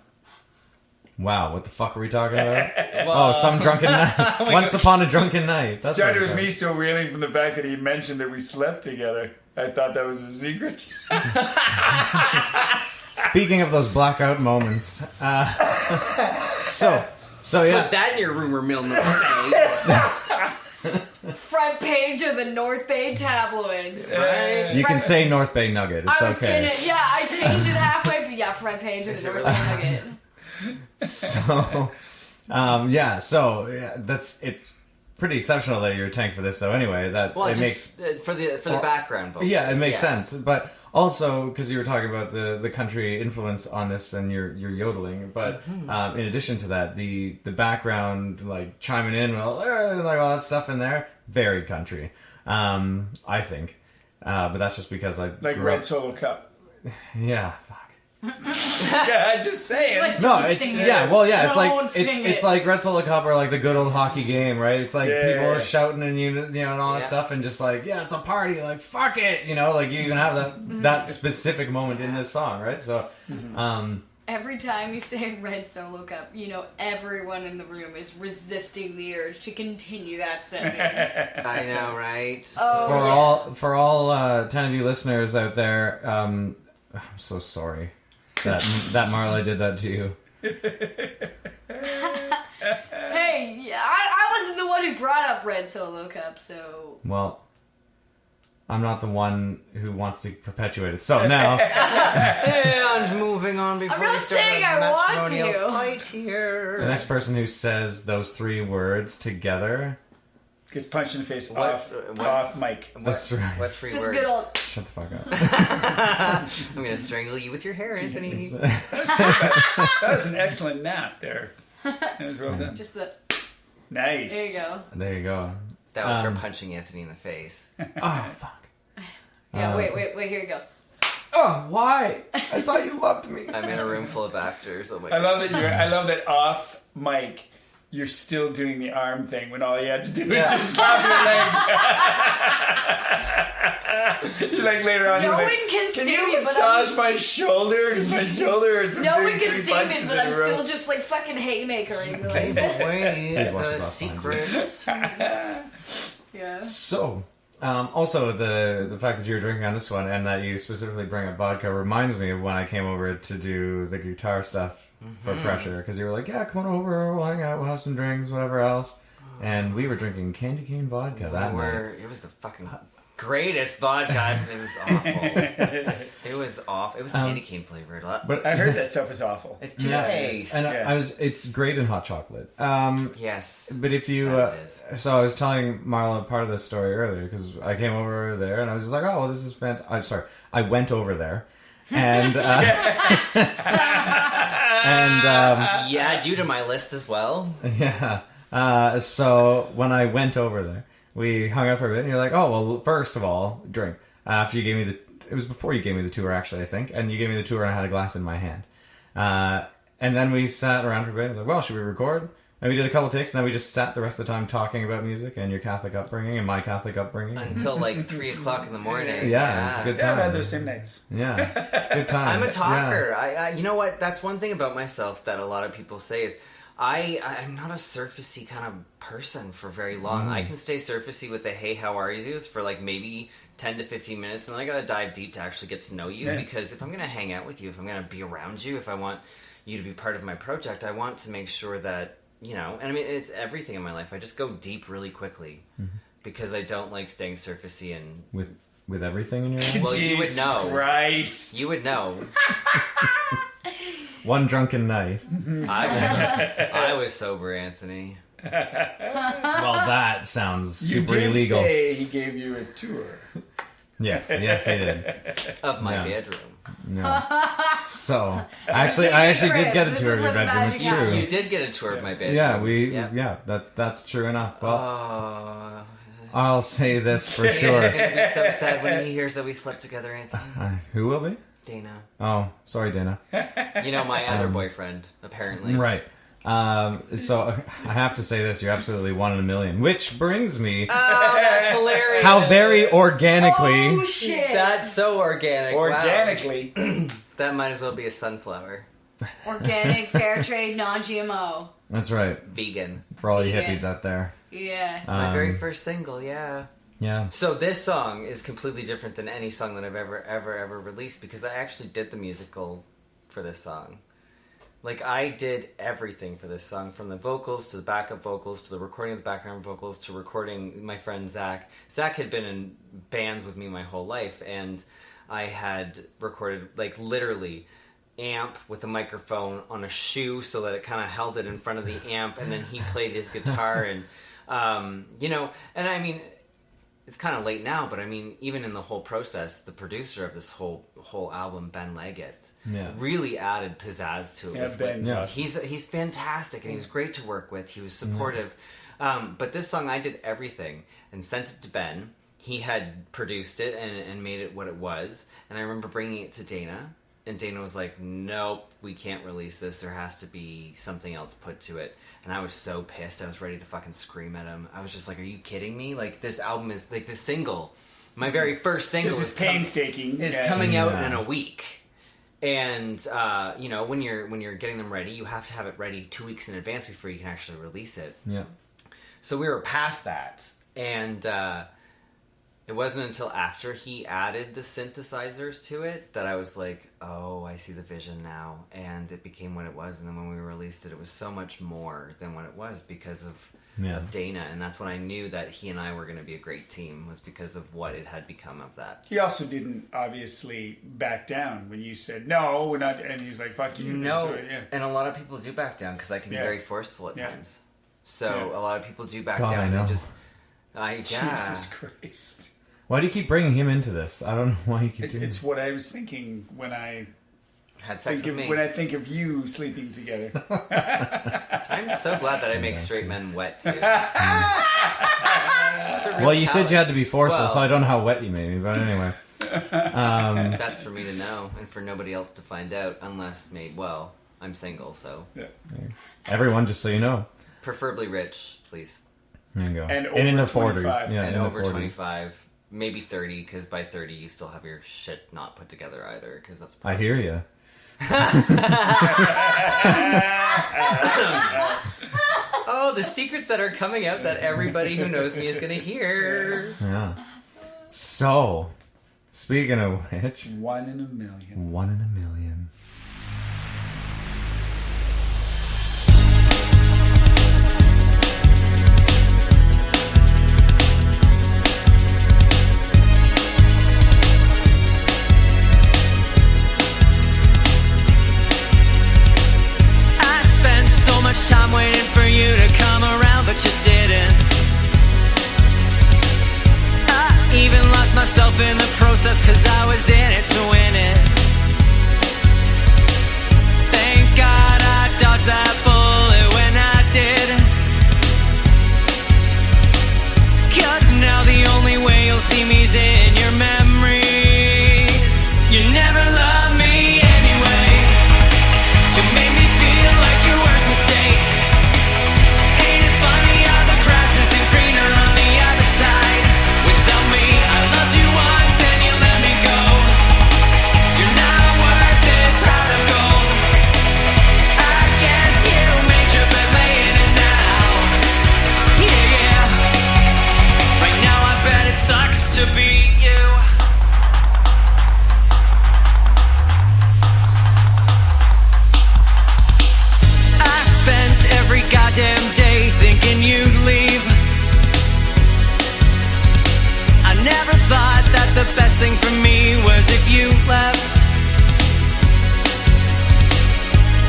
Wow, what the fuck are we talking about? Some drunken night. Once upon a drunken night. That's Started what with it me still reeling from the fact that he mentioned that we slept together. I thought that was a secret. Speaking of those blackout moments, so yeah. Put that in your rumor mill note. Front page of the North Bay tabloids. Right? You can say North Bay Nugget. It's I was okay. I changed it halfway, but yeah, front page of the North Bay Nugget. So, it's pretty exceptional that you're a tank for this, though. Anyway, Well, makes for the background vocals. it makes sense. But also because you were talking about the country influence on this and your yodeling, but in addition to that, the background like chiming in, like all that stuff in there, very country. I think, but that's just because I Like grew Red up- Solo Cup. Yeah, fuck. Yeah, just saying. Like, No, don't it's sing it. it's like Don't sing it's it. like Red Solo Cup or like the good old hockey game, right? It's like people are shouting and you know and all that Yeah. stuff, and just like it's a party, like fuck it, like you even have that specific moment in this song, right? So, Every time you say Red Solo Cup, everyone in the room is resisting the urge to continue that sentence. I know, right? for all 10 of you listeners out there, I'm so sorry that Marla did that to you. Hey, I wasn't the one who brought up Red Solo Cup, so... Well, I'm not the one who wants to perpetuate it. So now, And moving on before I'm not we start saying a I want matrimonial to. fight here. the next person who says those 3 words together, Gets punched in the face What- off mic. that's right. What 3 Just words? good old... Shut the fuck up. I'm gonna strangle you with your hair, Anthony. That was an excellent nap there. That was well done. Just the... Nice. There you go. There you go. That was her punching Anthony in the face. Oh, fuck. Yeah, wait, here you go. Oh, why? I thought you loved me. I'm in a room full of actors. Oh my I god. love that off mic. You're still doing the arm thing when all you had to do is just slap your leg. You're like later on. No you're like, one can can see you me, but massage my shoulder? Because my shoulder is. No one can see me, but I'm still just like fucking haymakering. Like, Wait, Please watch the it offline. secrets. yeah. So, Also, the fact that you were drinking on this one and that you specifically bring up vodka reminds me of when I came over to do the guitar stuff for Pressure. Because you were like, yeah, come on over, we'll hang out, we'll have some drinks, whatever else. And we were drinking candy cane vodka that night. It was the fucking greatest vodka. It was awful. It was awful. It was candy cane flavored. But I heard that stuff is awful. It's toothpaste. And it's great in hot chocolate. Yes. But if you, so I was telling Marla part of this story earlier because I came over there and I was just like, oh, well, this is fantastic. I'm sorry, I went over there, and you add you to my list as well. Yeah. So when I went over there, we hung out for a bit, and you're like, oh, well, first of all, drink. After you gave me it was before you gave me the tour, actually, I think, and you gave me the tour and I had a glass in my hand. And then we sat around for a bit, and was like, well, should we record? And we did a couple takes, and then we just sat the rest of the time talking about music and your Catholic upbringing and my Catholic upbringing. Until like 3 o'clock in the morning. Yeah, it's a good time. Yeah, I've had those same nights. Yeah, good time. I'm a talker. Yeah. You know what? That's one thing about myself that a lot of people say is I'm not a surfacey kind of person for very long. I can stay surfacey with the hey, how are yous for like maybe 10 to 15 minutes, and then I gotta dive deep to actually get to know you, because if I'm gonna hang out with you, if I'm gonna be around you, if I want you to be part of my project, I want to make sure that, you know, and I mean, it's everything in my life. I just go deep really quickly because I don't like staying surfacey and... With everything in your life? Well, you would know. Christ. You would know. One drunken night. I was sober, Anthony. Well, that sounds super You did illegal. say he gave you a tour. Yes, he did. Of my Yeah. bedroom. No. So, I actually did get a This tour is of your where the bedroom. It's magic true. You did get a tour of my bedroom. Yeah, that's true enough. Well, Oh, I'll say this for sure. he's gonna be so sad when he hears that we slept together, Anthony. Who will be? Dana. Oh, sorry, Dana. You know, my other boyfriend, apparently. Right. So I have to say this: you're absolutely one in a million. Which brings me, Oh, that's hilarious. how very organically. Oh shit! That's so organic. Wow. Organically. That might as well be a sunflower. Organic, fair trade, non-GMO. That's right. Vegan. For all you Yeah. hippies out there. Yeah. My very first single, yeah. Yeah. So this song is completely different than any song that I've ever released, because I actually did the musical for this song. Like, I did everything for this song, from the vocals to the backup vocals to the recording of the background vocals to recording my friend Zach. Zach had been in bands with me my whole life, and I had recorded, like, literally amp with a microphone on a shoe so that it kind of held it in front of the amp, and then he played his guitar, and, you know, and I mean... It's kind of late now, but I mean, even in the whole process, the producer of this whole album, Ben Leggett, really added pizzazz to it. Yeah, Ben's awesome. He's fantastic, and he was great to work with. He was supportive. But this song, I did everything and sent it to Ben. He had produced it and made it what it was. And I remember bringing it to Dana, and Dana was like, "Nope, we can't release this. There has to be something else put to it." And I was so pissed. I was ready to fucking scream at him. I was just like, "Are you kidding me? Like, this album is like this single, my very first single, This is painstaking. is coming out in a week." And you know, when you're getting them ready, you have to have it ready 2 weeks in advance before you can actually release it. Yeah. So we were past that, and it wasn't until after he added the synthesizers to it that I was like, oh, I see the vision now. And it became what it was. And then when we released it, it was so much more than what it was because of Dana. And that's when I knew that he and I were going to be a great team, was because of what it had become of that. He also didn't obviously back down when you said, no, we're not. And he's like, fuck you. No, and a lot of people do back down because I can be Yeah. very forceful at Yeah. times. So a lot of people do back God, down. I know. Jesus Christ. Why do you keep bringing him into this? I don't know why you keep doing It's what I was thinking when I had sex with me. when I think of you sleeping together. I'm so glad that I make straight men wet too. It's a real Well, you said talent. you had to be forceful, Well, so I don't know how wet you made me, but anyway. That's for me to know and for nobody else to find out, unless I'm single, so Yeah. Everyone, just so you know. preferably rich, please, There you go. And in their over 40s. 25. Yeah, and in their over 40s. 25, maybe 30, because by 30 you still have your shit not put together either, because that's. I hear you. Oh, the secrets that are coming out that everybody who knows me is gonna hear. Yeah. So, speaking of which, 1 in a million. 1 in a million. I spent so much time waiting for you to come around, but you didn't. I even lost myself in the process, cause I was in it to win it. Thank God I dodged that bullet when I did. Cause now the only way you'll see me's in your memories. You never loved me anyway. You made me feel like your worst mistake. Ain't it funny how the grass isn't greener on the other side? Without me, I loved you once and you let me go. You're not worth this heart of gold. I guess you made your bed laying it now. Yeah, yeah. Right now I bet it sucks to be you. I spent every goddamn day thinking you'd leave. I never thought that the best thing for me was if you left.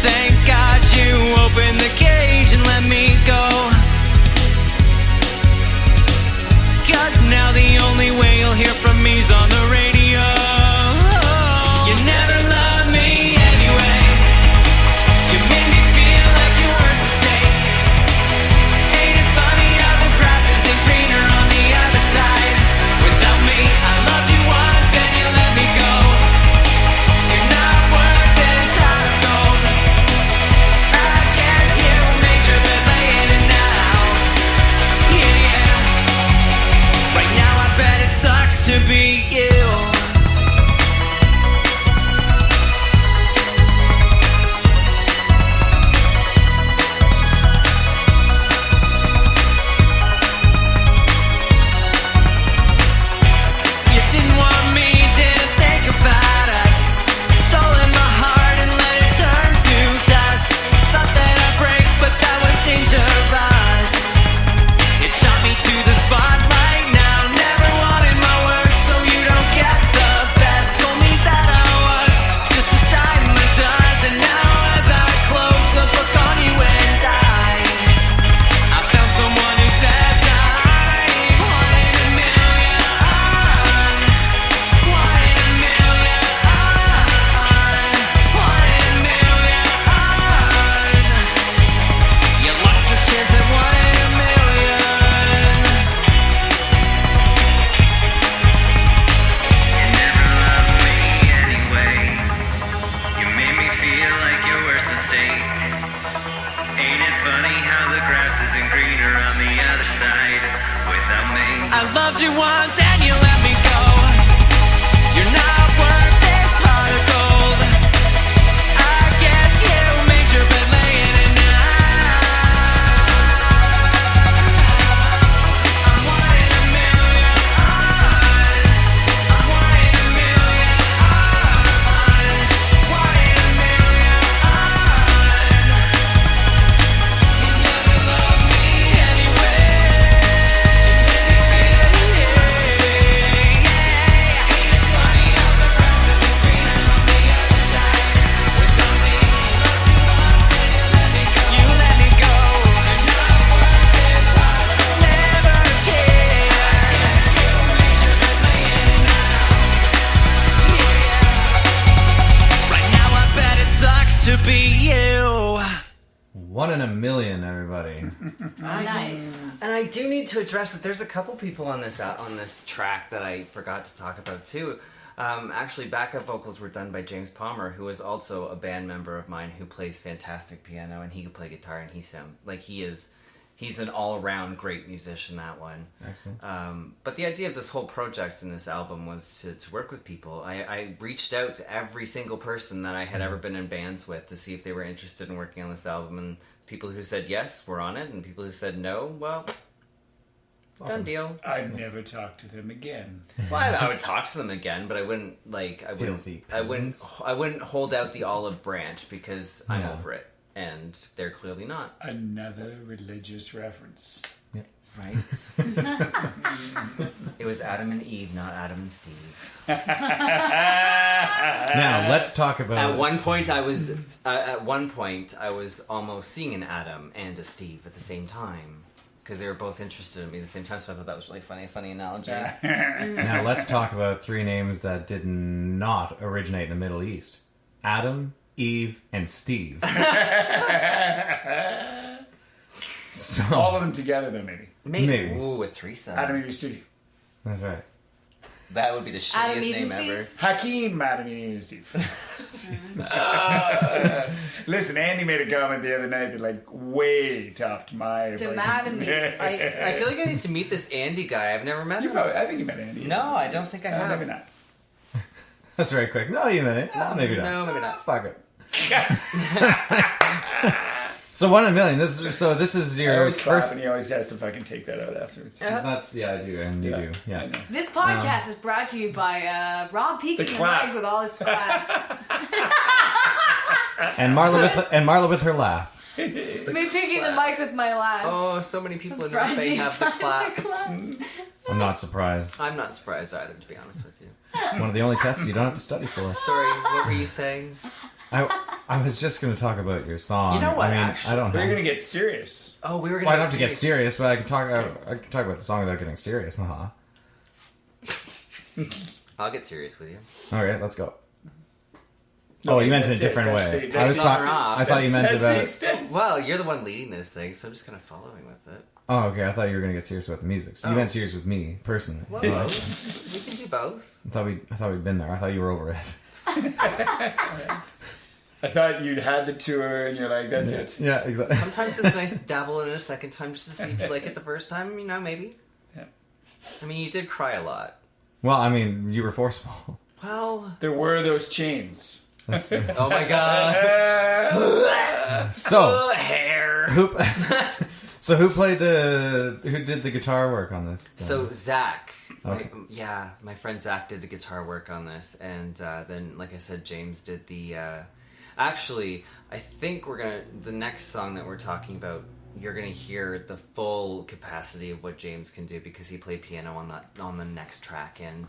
Thank God you opened the cage and let me go. Cause now the only way you'll hear from me's on the radio. You never loved me anyway. You made me feel like your worst mistake. Ain't it funny how the grass isn't greener on the other side? Without me, I loved you once and you let me go. You're not worth this heart of gold. I guess you made your bed laying it now. Yeah, yeah. Right now I bet it sucks to be you. You didn't want me, didn't think about us. Stolen my heart and let it turn to dust. Thought that I'd break, but that was dangerous. It shot me to the spotlight now. Never wanted my worst, so you don't get the best. Told me that I was just a dime a dozen. Now as I close the book on you and I found someone who says I'm 1 in a million. 1 in a million. 1 in a million. You lost your chance at 1 in a million. You never loved me anyway. You made me feel like your worst mistake. Ain't it funny how the grass isn't greener on the other side? Without me, I loved you once and you let me go. You're not worth this heart of gold. I guess you made your bed laying it now. I'm 1 in a million. I'm 1 in a million. 1 in a million. You never loved me anyway. You made me feel like your worst mistake. Ain't it funny how the grass isn't greener on the other side? Without me, loved you once and you let me go. You let me go. You're not worth this heart of gold. Never cared. I guess you made your bed laying it now. Yeah. Right now I bet it sucks to be you. 1 in a million, everybody. Nice. And I do need to address that there's a couple people on this track that I forgot to talk about too. Actually, backup vocals were done by James Palmer, who is also a band member of mine who plays fantastic piano, and he can play guitar, and he's an all-around great musician, that one. Excellent. But the idea of this whole project and this album was to work with people. I reached out to every single person that I had ever been in bands with to see if they were interested in working on this album, and people who said yes were on it, and people who said no, well, Done deal. I'd never talk to them again. Well, I would talk to them again, but I wouldn't Filthy I wouldn't peasants. hold out the olive branch because I'm Yeah. over it, and they're clearly not. Another religious reference. Right? It was Adam and Eve, not Adam and Steve. Now let's talk about. At one point, I was almost seeing an Adam and a Steve at the same time because they were both interested in me at the same time. So I thought that was really funny. A funny analogy. Now let's talk about 3 names that did not originate in the Middle East: Adam, Eve, and Steve. So All of them together, though, maybe. Maybe. Ooh, a threesome. Adam and Eve Steve. that's right. That would be the Adam, shittiest Eve, name and Steve? ever. Hakeem, Adam and Eve Steve. Listen, Andy made a comment the other night that like way topped my. Stomatomy. I feel like I need to meet this Andy guy. I've never met You him. probably, I think you met Andy. No, I don't think I have. Maybe not. That's very quick. No, you meant it. No, maybe not. No, maybe not. Fuck it. So 1 in a million. This is I your always clap, first. and he always has to fucking take that out afterwards. That's I do, and you do. I Yeah. know. This podcast is brought to you by Rob peeking The the clap. mic with all his claps. And Marla with her laugh. Me picking the mic with my laughs. Oh, so many people in Brought North to Bay you have the by clap. I'm not surprised. I'm not surprised either, to be honest with you. One of the only tests you don't have to study for. Sorry, what were you saying? I was just going to talk about your song. You know what, I mean, actually? I don't We're have. gonna get serious. Oh, we were Well, going I don't have to get serious, but I can talk. I can talk about the song without getting serious. I'll get serious with you. All right, let's go. No, Oh, you meant in a that's it. different That's way. the- I was that's talking. not- I thought you meant That's the about. extent. Well, you're the one leading this thing, so I'm just kind of following with it. Oh, okay. I thought you were going to get serious about the music. So you Oh. meant serious with me personally. Well, we can do both. I thought we'd been there. I thought you were over it. I thought you'd had the tour, and you're like, that's it. Yeah, exactly. Sometimes it's nice to dabble in it a second time just to see if you like it the first time, you know, maybe. Yeah. I mean, you did cry a lot. Well, I mean, you were forceful. Well, There were those chains. That's, oh my god. so Hair. who did the guitar work on this? So Zach, Okay. my friend Zach did the guitar work on this, and then, like I said, James did the. Actually, I think the next song that we're talking about. You're gonna hear the full capacity of what James can do because he played piano on the next track, and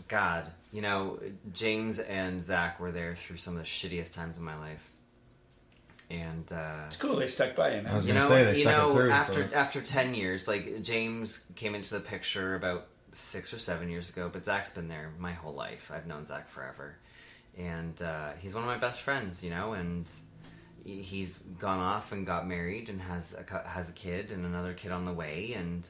God, you know, James and Zach were there through some of the shittiest times of my life. And It's cool. They stuck by you, I was man. gonna say they stuck it through. after 10 years, like James came into the picture about 6 or 7 years ago, but Zach's been there my whole life. I've known Zach forever, and he's one of my best friends, you know. And he's gone off and got married and has a kid and another kid on the way, and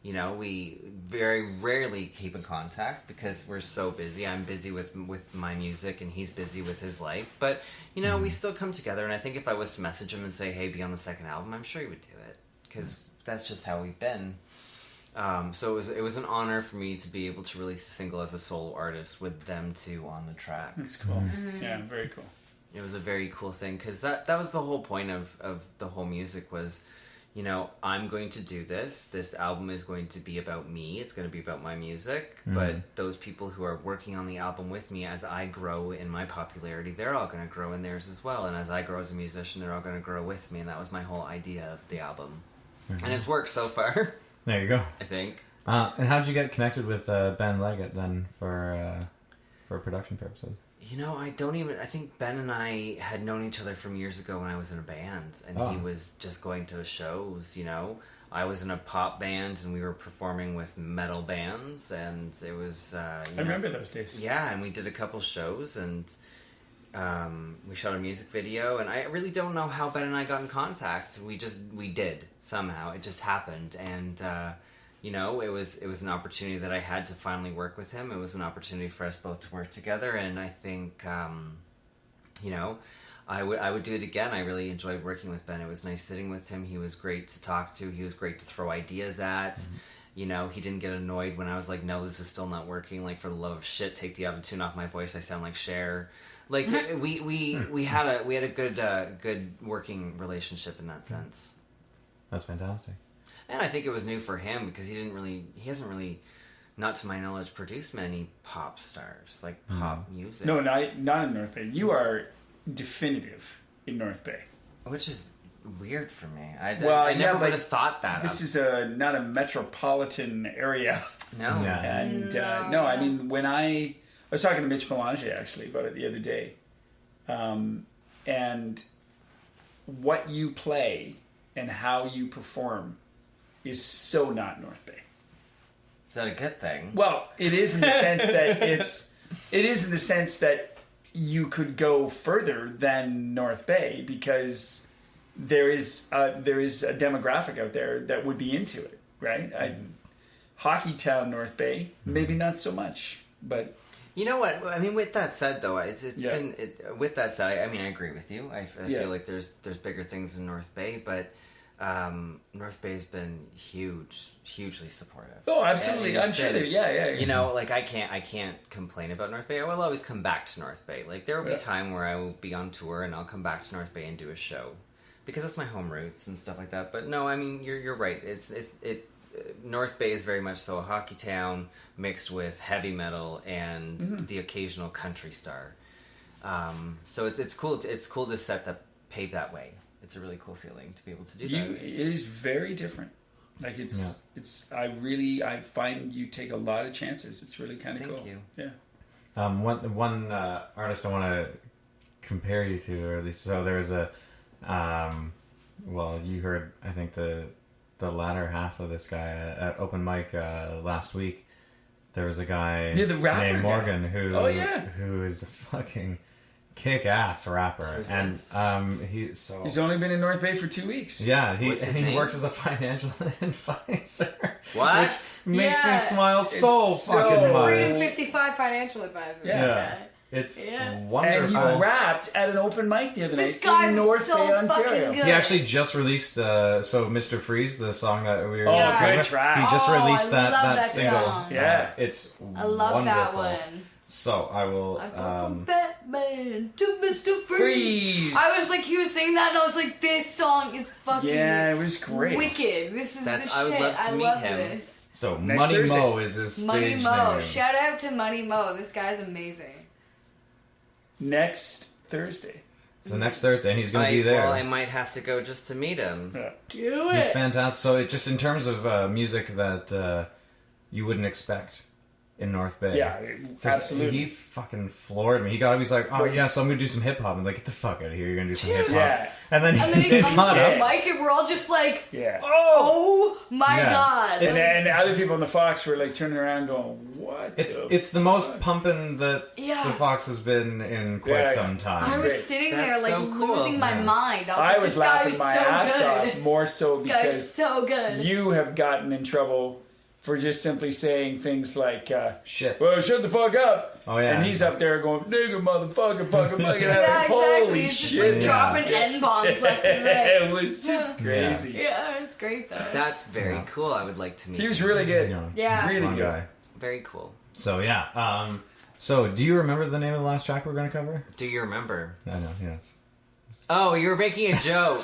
you know, we very rarely keep in contact because we're so busy. I'm busy with my music, and he's busy with his life. But, you know, we still come together, and I think if I was to message him and say, hey, be on the second album, I'm sure he would do it because that's just how we've been. So it was an honor for me to be able to release a single as a solo artist with them two on the track. That's cool. Yeah, very cool. It was a very cool thing because that was the whole point of the whole music was, you know, I'm going to do this. This album is going to be about me. It's going to be about my music. But those people who are working on the album with me, as I grow in my popularity, they're all going to grow in theirs as well. And as I grow as a musician, they're all going to grow with me. And that was my whole idea of the album. And it's worked so far, There you go. I think. And how did you get connected with Ben Leggett then for production purposes? You know, I think Ben and I had known each other from years ago when I was in a band, and he was just going to the shows, you know. I was in a pop band, and we were performing with metal bands, and it was, I remember those days. Yeah, and we did a couple shows, and we shot a music video, and I really don't know how Ben and I got in contact. We did, somehow. It just happened, and, you know, it was an opportunity that I had to finally work with him. It was an opportunity for us both to work together, and I think, you know, I would do it again. I really enjoyed working with Ben. It was nice sitting with him. He was great to talk to. He was great to throw ideas at. Mm-hmm. You know, he didn't get annoyed when I was like, no, this is still not working. Like, for the love of shit, take the auto-tune off my voice. I sound like Cher. Like, we had a good working relationship in that sense. That's fantastic. And I think it was new for him because he hasn't really, not to my knowledge, produced many pop stars, like pop music. No, not in North Bay. You are definitive in North Bay. Which is weird for me. I Yeah, never but would have thought that. This is not a metropolitan area. No. Yeah. And no, I mean, when I was talking to Mitch Melange actually about it the other day, and what you play and how you perform is so not North Bay. Is that a good thing? Well, it is in the sense that it is in the sense that you could go further than North Bay because there is a demographic out there that would be into it, right? Hockey town, North Bay, maybe not so much, but You know what? I mean, with that said, though, with that said, I mean, I agree with you. I feel like there's bigger things in North Bay, but North Bay's been hugely supportive. oh, absolutely, I'm sure. Yeah. You know, like I can't complain about North Bay. I will always come back to North Bay. Like there will be a time where I will be on tour and I'll come back to North Bay and do a show because that's my home roots and stuff like that. But no, I mean, you're right. North Bay is very much so a hockey town mixed with heavy metal and the occasional country star. So it's cool. It's cool to pave that way. It's a really cool feeling to be able to do that. It is very different. Like it's I find you take a lot of chances. It's really kind of cool. Thank you. Yeah. One artist I want to compare you to, or at least so there was a well, you heard I think the latter half of this guy at open mic last week. There was a guy the rapper named Morgan guy. who is a fucking kick-ass rapper. Who's and this? He's only been in North Bay for 2 weeks. Yeah, What's his he name? works as a financial advisor. What? Which makes me Yeah. smile so It's so- fucking He's a much. Freedom 55 financial advisor. Yeah. This guy. It's Yeah. wonderful. And he rapped at an open mic the other This night guy in was North so Bay, Ontario. fucking good. He actually just released Mr. Freeze, the song that we were Oh, talking good about. track. He just Oh, released I love that single. song. Yeah. It's I love that wonderful. one. So I will I go from Batman to Mr. Freeze. I was like, he was saying that, and I was like, this song is fucking Yeah, it was great. wicked. This is the shit. I would love to I meet love him. this. So Next Money Thursday. Mo is his stage Money Mo. name. Shout out to Money Mo. This guy's amazing. Next Thursday. So next Thursday, and he's going to be there. Well, I might have to go just to meet him. Yeah. Do He's fantastic. So it just in terms of music that you wouldn't expect in North Bay. Yeah, 'Cause absolutely. He fucking floored me. He's like, oh yeah, so I'm gonna do some hip hop. I'm like, get the fuck out of here. You're gonna do some hip hop. Yeah. And then And then he it comes got to up. the mic, and we're all just like, Yeah. oh my Yeah. god. And then other people in the Fox were like turning around going, what? It's the most pumping that Yeah. the Fox has been in quite Yeah. some time. I great. was sitting there That's like so cool. losing my Yeah. mind. I was I like, was this guy laughing is my so ass good. off more so This guy is because so good. you have gotten in trouble for just simply saying things like, Shit. well, shut the fuck up. Oh, yeah. And he's up there going, nigga, motherfucker, fucking, fucking. Yeah, exactly. Holy It's just shit. like dropping N-bombs left and right. It was just crazy. Yeah, it's great though. That's very cool. I would like to meet He was him. really good. Yeah. Really Fun good. guy. Very cool. So yeah. So do you remember the name of the last track we're gonna cover? Do you remember? I know. Yes. Oh, you were making a joke.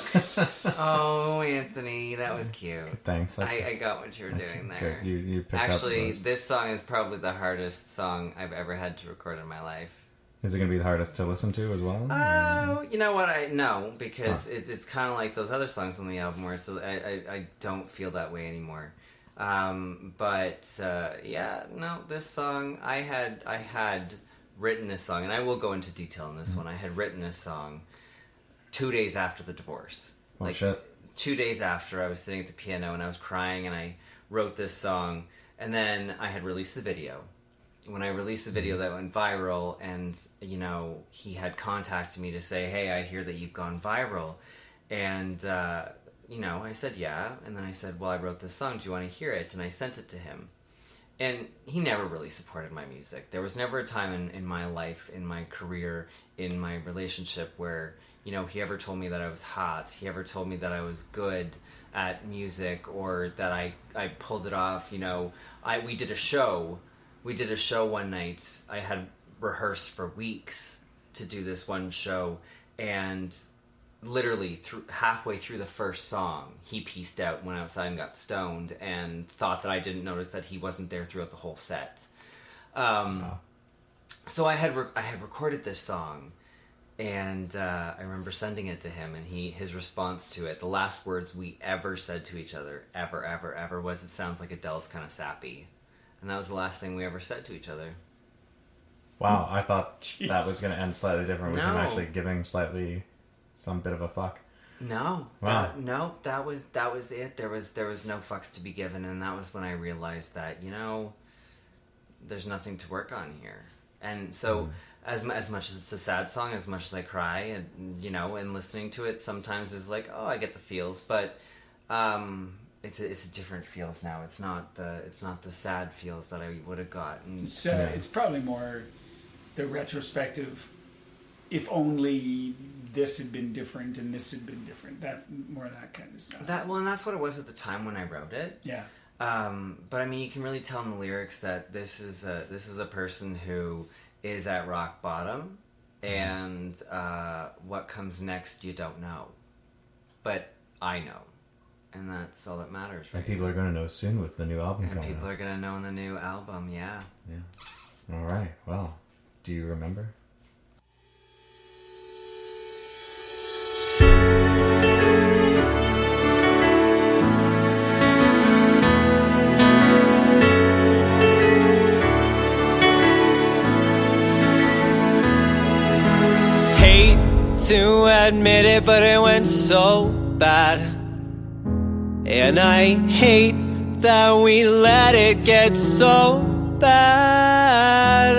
Oh, Anthony, that was cute. Thanks. I got what you were doing there. Good. You picked Actually, up. this song is probably the hardest song I've ever had to record in my life. Is it gonna be the hardest to listen to as well? Oh, you know what? No, because it's kind of like those other songs on the album where I don't feel that way anymore. This song I had written this song, and I will go into detail on this one. I had written this song 2 days after the divorce. Oh, shit. 2 days after, I was sitting at the piano and I was crying, and I wrote this song, and then I had released the video. When I released the video, that went viral, and he had contacted me to say, hey, I hear that you've gone viral. And I said yeah, and then I said, well, I wrote this song, do you want to hear it? And I sent it to him. And he never really supported my music. There was never a time in my life, in my career, in my relationship where he ever told me that I was hot. He ever told me that I was good at music, or that I pulled it off. We did a show. We did a show one night. I had rehearsed for weeks to do this one show, and literally halfway through the first song, he pieced out, went outside and got stoned, and thought that I didn't notice that he wasn't there throughout the whole set. So I had recorded this song, and I remember sending it to him, and his response to it, the last words we ever said to each other, ever, was, "It sounds like Adele, it's kind of sappy." And that was the last thing we ever said to each other. Wow, I thought that was going to end slightly different with him No. actually giving slightly some bit of a fuck. No, Wow. that was it. There was no fucks to be given, and that was when I realized that, there's nothing to work on here. And so, as much as it's a sad song, as much as I cry, and and listening to it sometimes is like, oh, I get the feels, but it's a different feels now. It's not the sad feels that I would have gotten. It's probably more the retrospective. If only this had been different and this had been different. That kind of stuff. And that's what it was at the time when I wrote it. Yeah. But I mean, you can really tell in the lyrics that this is a person who is at rock bottom, and what comes next you don't know, but I know, and that's all that matters. Right? And people are going to know soon with the new album And coming people out. are gonna know in the new album. Yeah. All right. Well, do you remember? Hate to admit it, but it went so bad. And I hate that we let it get so bad.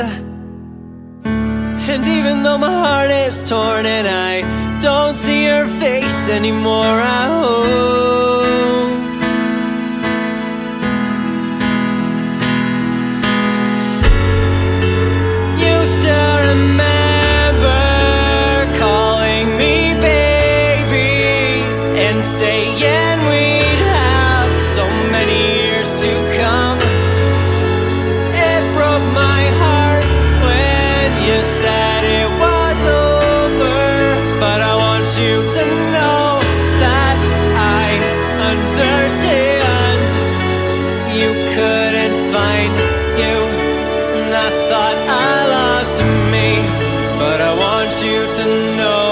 And even though my heart is torn and I don't see your face anymore, I hope you still remember calling me baby and saying we'd have so many years to come. It broke my heart when you said it was over, but I want you to know that I understand. You couldn't find you, and I thought I lost me, but I want you to know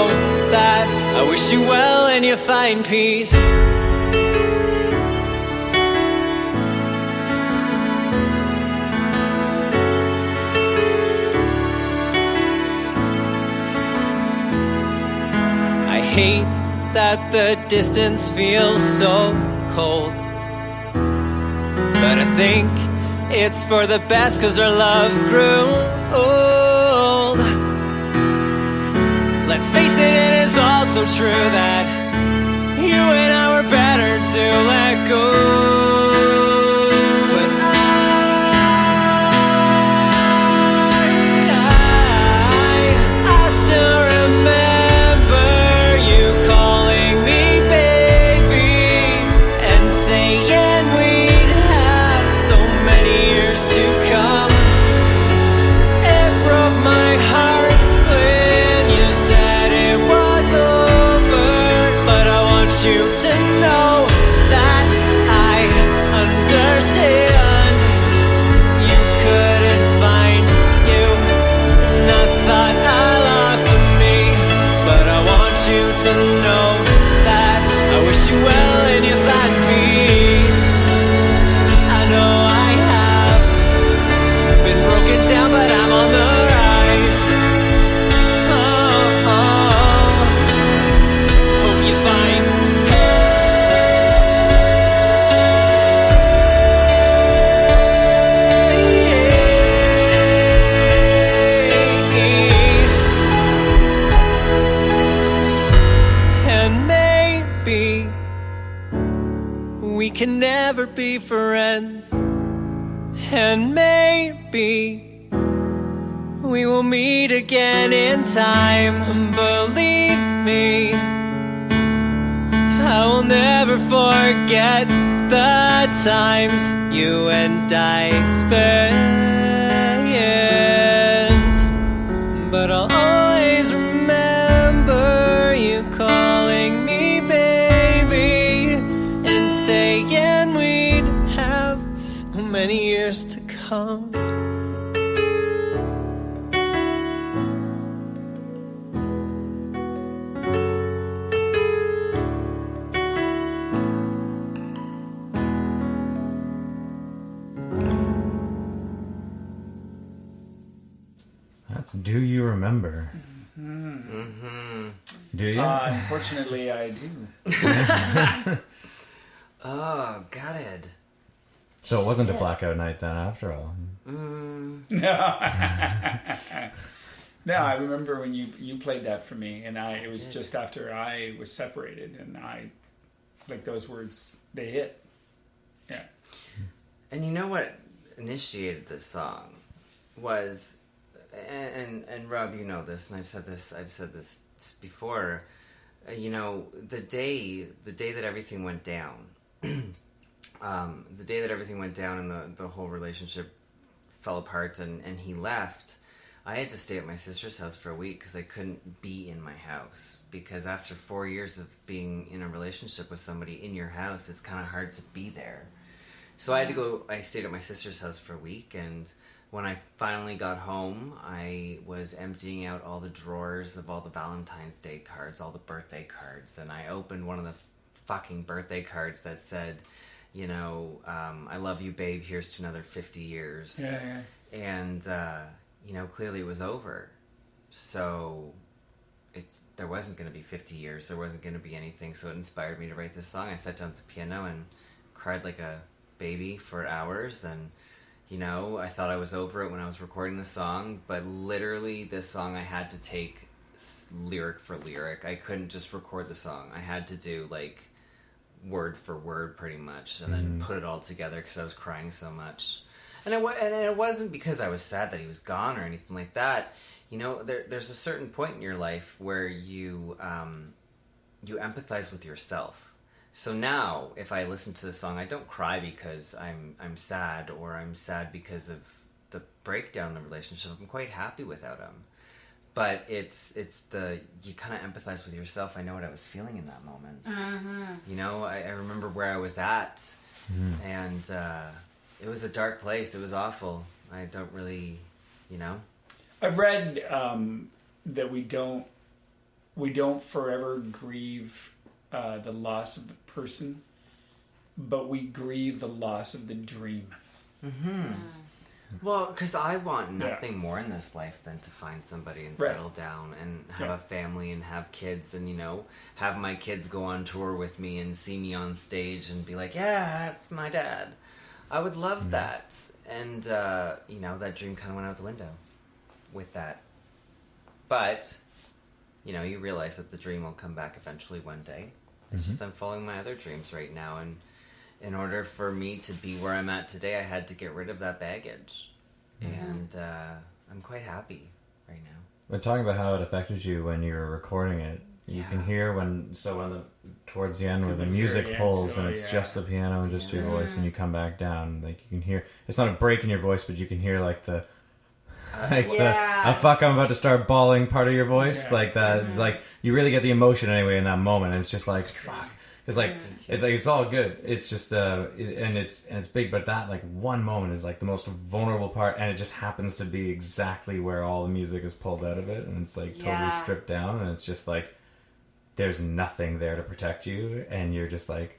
that I wish you well and you find peace. I hate that the distance feels so cold, but I think it's for the best 'cause our love grew old. Let's face it, it is also true that you and I were better to let go. But I still remember you calling me baby and saying we'd have so many years to come. It broke my heart when you said it was over, but I want you to know that I understand. You couldn't find you, and I thought I lost me, but I want you to know that I wish you well and you find peace. I know I have been broken down, but I'm on the rise. Oh, hope you find peace. And maybe we can never be friends. And maybe we will meet again in time. Believe me, I will never forget the times you and I spent. But I'll always remember you calling That's Do You Remember? Do you? Unfortunately, I do. Oh, got it. So it wasn't a blackout night then, after all. No, I remember when you played that for me, and it was just after I was separated, and like those words, they hit. Yeah. And you know what initiated this song was, and Rob, you know this, and I've said this before. The day that everything went down, the day that everything went down and the whole relationship fell apart and he left, I had to stay at my sister's house for a week because I couldn't be in my house. Because after 4 years of being in a relationship with somebody in your house, it's kind of hard to be there. So I stayed at my sister's house for a week, and when I finally got home, I was emptying out all the drawers of all the Valentine's Day cards, all the birthday cards, and I opened one of the fucking birthday cards that said, I love you, babe, here's to another 50 years. Yeah. And, clearly it was over. So there wasn't going to be 50 years. There wasn't going to be anything. So it inspired me to write this song. I sat down at the piano and cried like a baby for hours. And, I thought I was over it when I was recording the song. But literally this song I had to take lyric for lyric. I couldn't just record the song. I had to do like word for word pretty much. And then put it all together because I was crying so much. And it wasn't because I was sad that he was gone or anything like that. There's a certain point in your life where you empathize with yourself. So now, if I listen to the song, I don't cry because I'm sad, or I'm sad because of the breakdown in the relationship. I'm quite happy without him. But it's you kind of empathize with yourself. I know what I was feeling in that moment. I remember where I was at, and it was a dark place. It was awful. I don't really, I've read that we don't forever grieve the loss of the person, but we grieve the loss of the dream. Well, because I want nothing more in this life than to find somebody and settle down and have a family and have kids and, have my kids go on tour with me and see me on stage and be like, yeah, that's my dad. I would love that. And, that dream kind of went out the window with that. But, you realize that the dream will come back eventually one day. It's just I'm following my other dreams right now. And in order for me to be where I'm at today, I had to get rid of that baggage. And I'm quite happy right now. When talking about how it affected you when you were recording it, you can hear towards the end where the music pulls and it's just the piano and just your voice, and you come back down, like you can hear, it's not a break in your voice, but you can hear like the fuck, I'm about to start bawling part of your voice, like that. It's like you really get the emotion anyway in that moment, and it's just like fuck. It's like it's all good. It's just and it's big, but that like one moment is like the most vulnerable part, and it just happens to be exactly where all the music is pulled out of it, and it's like totally stripped down, and it's just like there's nothing there to protect you, and you're just like,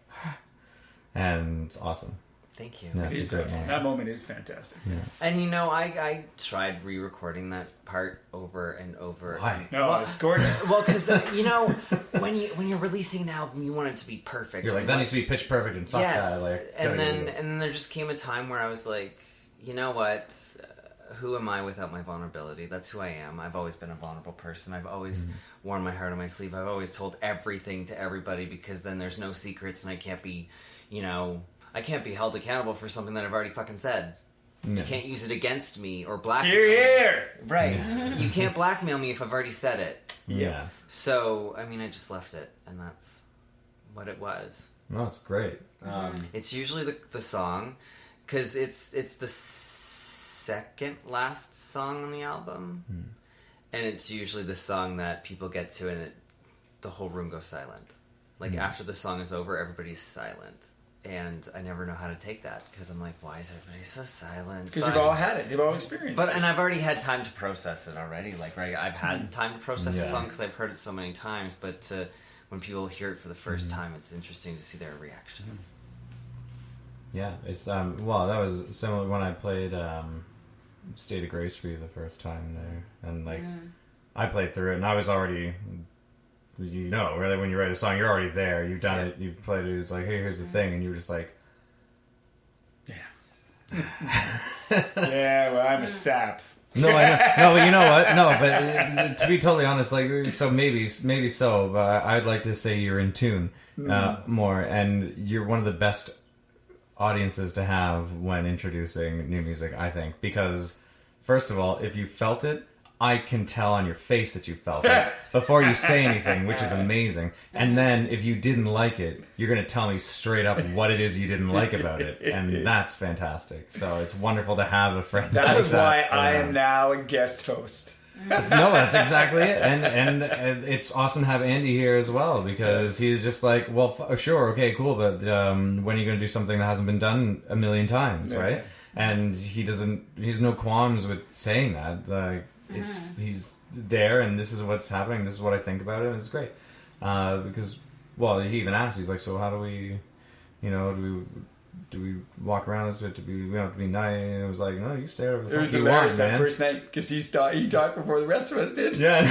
and it's awesome. Thank you. Yeah, That moment is fantastic. Yeah. And I tried re-recording that part over and over. Why? It's gorgeous. Well, because when you're releasing an album, you want it to be perfect. You're like, that needs to be pitch perfect, and fuck that. Like, and then there just came a time where I was like, you know what? Who am I without my vulnerability? That's who I am. I've always been a vulnerable person. I've always worn my heart on my sleeve. I've always told everything to everybody, because then there's no secrets, and I can't be, I can't be held accountable for something that I've already fucking said. No. You can't use it against me or blackmail me. Here! Right. You can't blackmail me if I've already said it. Yeah. So, I just left it, and that's what it was. No, it's great. It's usually the song, because it's the second last song on the album, and it's usually the song that people get to, and the whole room goes silent. Like, after the song is over, everybody's silent. And I never know how to take that, because I'm like, why is everybody so silent? Because they've all had it. They've all experienced it. And I've already had time to process it already. Like, right, I've had time to process the song because I've heard it so many times. But when people hear it for the first time, it's interesting to see their reactions. Yeah, it's that was similar when I played State of Grace for you the first time there, and like I played through it, and I was already, really when you write a song, you're already there. You've done it. You've played it. It's like, hey, here's the thing, and you were just like, yeah. Well, I'm a sap. no, I know. No, but you know what? No, but to be totally honest, like, so maybe so, but I'd like to say you're in tune more, and you're one of the best audiences to have when introducing new music, I think, because first of all, if you felt it, I can tell on your face that you felt it before you say anything, which is amazing. And then if you didn't like it, you're going to tell me straight up what it is you didn't like about it, and that's fantastic. So it's wonderful to have a friend. That is why I am now a guest host. That's exactly it, and it's awesome to have Andy here as well, because he's just like, well, sure, okay, cool, but when are you going to do something that hasn't been done a million times, right? And he's no qualms with saying that. Like, he's there, and this is what's happening. This is what I think about it, and it's great. Because, well, he even asked, he's like, so how do we, do we walk around this? We don't have to be nice. And it was like, no, you say whatever the It was fuck you hilarious want, that man. first night because he talked before the rest of us did. Yeah,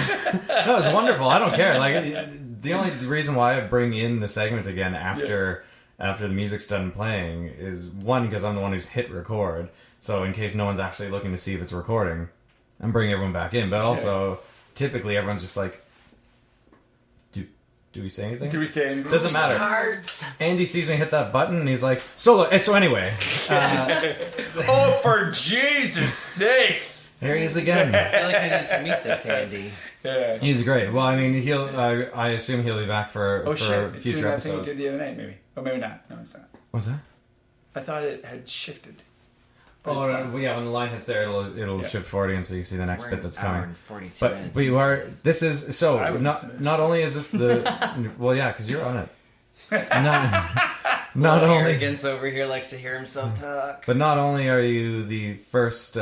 no, it's wonderful. I don't care. Like, the only reason why I bring in the segment again after the music's done playing is, one, because I'm the one who's hit record. So in case no one's actually looking to see if it's recording, I'm bringing everyone back in. But also, typically everyone's just like, do we say anything? Do we say anything? Doesn't matter. Starts. Andy sees me hit that button, and he's like, so anyway, Oh, for Jesus sakes! here he is again. I feel like I need to meet this Andy. Yeah. He's great. Well, I mean, I assume he'll be back for Oh shit! It's doing future that thing it episodes. did the other night, maybe. Oh, maybe not. No, it's not. What's that? I thought it had shifted. But it's Oh, fine. well, yeah, when the line hits there, it'll shift forward again, so you see the next We're bit an that's hour coming. and 42 But minutes. you are. This is so. I would listen to this. Not only is this the. Well, yeah, because you're on it. Not Well, only. Arrogance over here likes to hear himself talk. But not only are you the first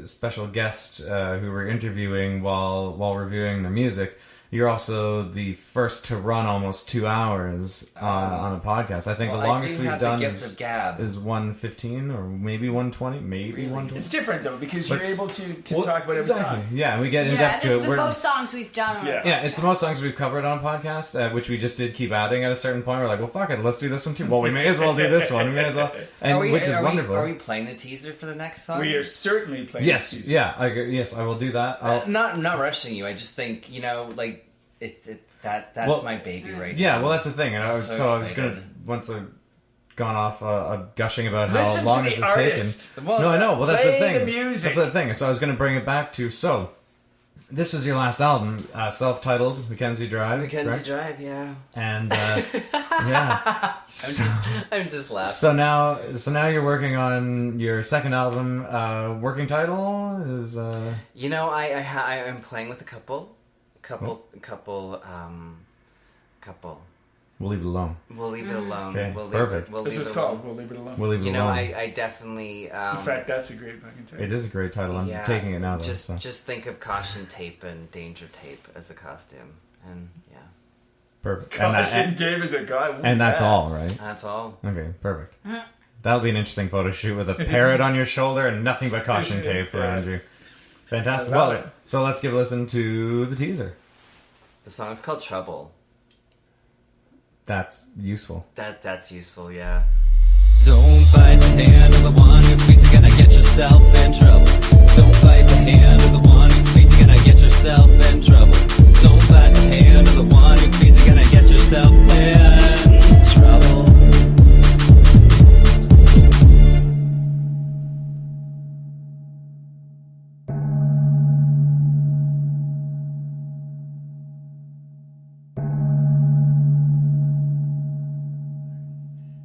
special guest who we're interviewing while reviewing the music, you're also the first to run almost 2 hours on a podcast. I think Well, the longest I do we've have done the gift of gab. is 115 or maybe 120, maybe 120. It's different though because But- you're able to Well, talk about every exactly. song. Yeah, and we get in Yeah, depth this to is it. the We're- most songs we've done on Yeah. our Yeah, it's the most songs we've covered on podcast, which we just did keep adding at a certain point. We're like, well, fuck it, let's do this one too. Well, we may as well do this one. We may as well, and which is wonderful. Are we playing the teaser for the next song? We are certainly playing. Yes, this season. yeah, yes, I will do that. Not rushing you. I just think like that's Well, my baby right Yeah, now. well, that's the thing. And I was excited. gonna once I've gone off gushing about how Listen long to this the has artist. taken. Well, No, I know. Well, that's the play thing. the music. That's the thing. So I was gonna bring it back to this is your last album, self-titled Mackenzie Drive. Mackenzie correct? Drive, yeah. And yeah. I'm just laughing. So now you're working on your second album. Working title is I am playing with a couple. We'll leave it alone. We'll leave it alone. Okay, We'll leave perfect. It, we'll This leave is it called. alone. We'll leave it alone. We'll leave it You know, alone. I definitely. In fact, that's a great fucking title. It is a great title. I'm yeah, taking it now. Though, Just so. just think of caution tape and danger tape as a costume, and yeah, Perfect. Gosh, and Dave is a guy. And that's Yeah. all, right? that's all. Okay, perfect. That'll be an interesting photo shoot with a parrot on your shoulder and nothing but caution tape around you. Fantastic. I love Well, it. so let's give a listen to the teaser. The song is called Trouble. That's useful. That's useful, yeah. Don't bite the hand of the one who feeds you, gonna get yourself in trouble. Don't bite the hand of the one who feeds you, gonna get yourself in trouble. Don't bite the hand of the one who feeds you, gonna get yourself in trouble.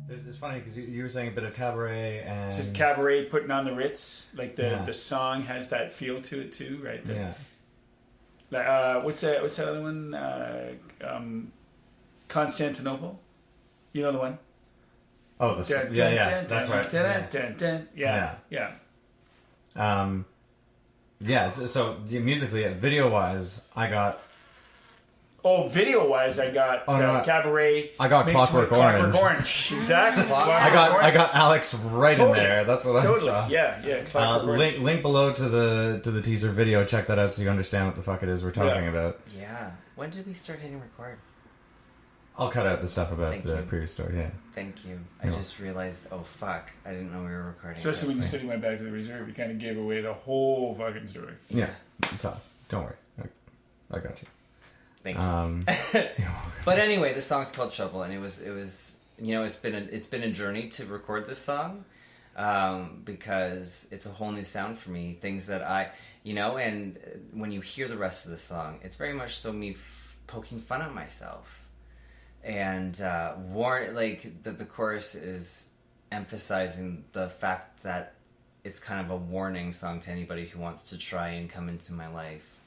It's funny because you were saying a bit of cabaret and It's just cabaret putting on the Ritz. Like the Yeah. the song has that feel to it too, right? yeah. Like, what's that other one? Constantinople. You know the one? Oh, yeah. That's right. Yeah. Yeah. So musically, video wise, I got Oh, video-wise, I got Cabaret. I got mixed Clockwork with Orange. Clockwork Orange. Exactly. I got Alex right in there. That's what I saw. Yeah. Clockwork Orange. Link below to the teaser video. Check that out so you understand what the fuck it is we're talking about. Yeah. When did we start hitting record? I'll cut out the stuff about Thank the you. previous story. Yeah. Thank you. I just realized, oh fuck, I didn't know we were recording. Especially when you said you went back to the reserve, you kind of gave away the whole fucking story. Yeah. So don't worry. I got you. Thank you. But anyway, the song's called Shovel, and it was it's been a journey to record this song because it's a whole new sound for me. Things that and when you hear the rest of the song, it's very much so me poking fun at myself, and the chorus is emphasizing the fact that it's kind of a warning song to anybody who wants to try and come into my life.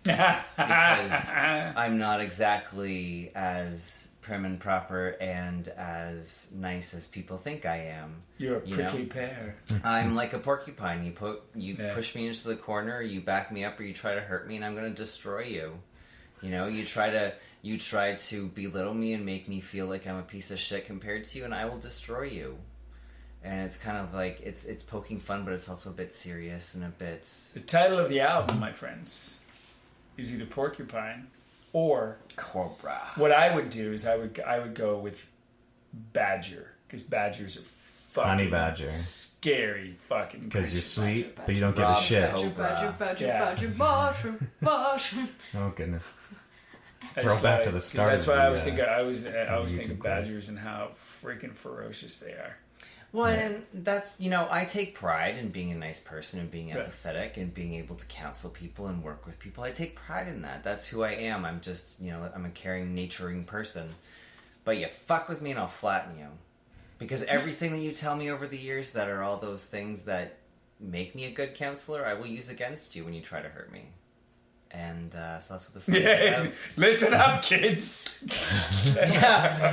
Because I'm not exactly as prim and proper and as nice as people think I am. You're a pretty pair. I'm like a porcupine. You push me into the corner, you back me up, or you try to hurt me, and I'm going to destroy you. You try to belittle me and make me feel like I'm a piece of shit compared to you, and I will destroy you. And it's kind of like it's poking fun, but it's also a bit serious and a bit. The title of the album, my friends, is either Porcupine or Cobra. What I would do is I would go with Badger, because badgers are fucking Honey badger. Scary fucking. Because you're creatures. sweet, but you don't give a shit. Oh goodness. Throw back to the start. That's of why the, I was thinking. I always think of YouTube badgers and how freaking ferocious they are. Well, and that's, I take pride in being a nice person and being empathetic and being able to counsel people and work with people. I take pride in that. That's who I am. I'm just, I'm a caring, nurturing person. But you fuck with me and I'll flatten you. Because everything that you tell me over the years that are all those things that make me a good counselor, I will use against you when you try to hurt me. And so that's what this is about. Listen up, kids.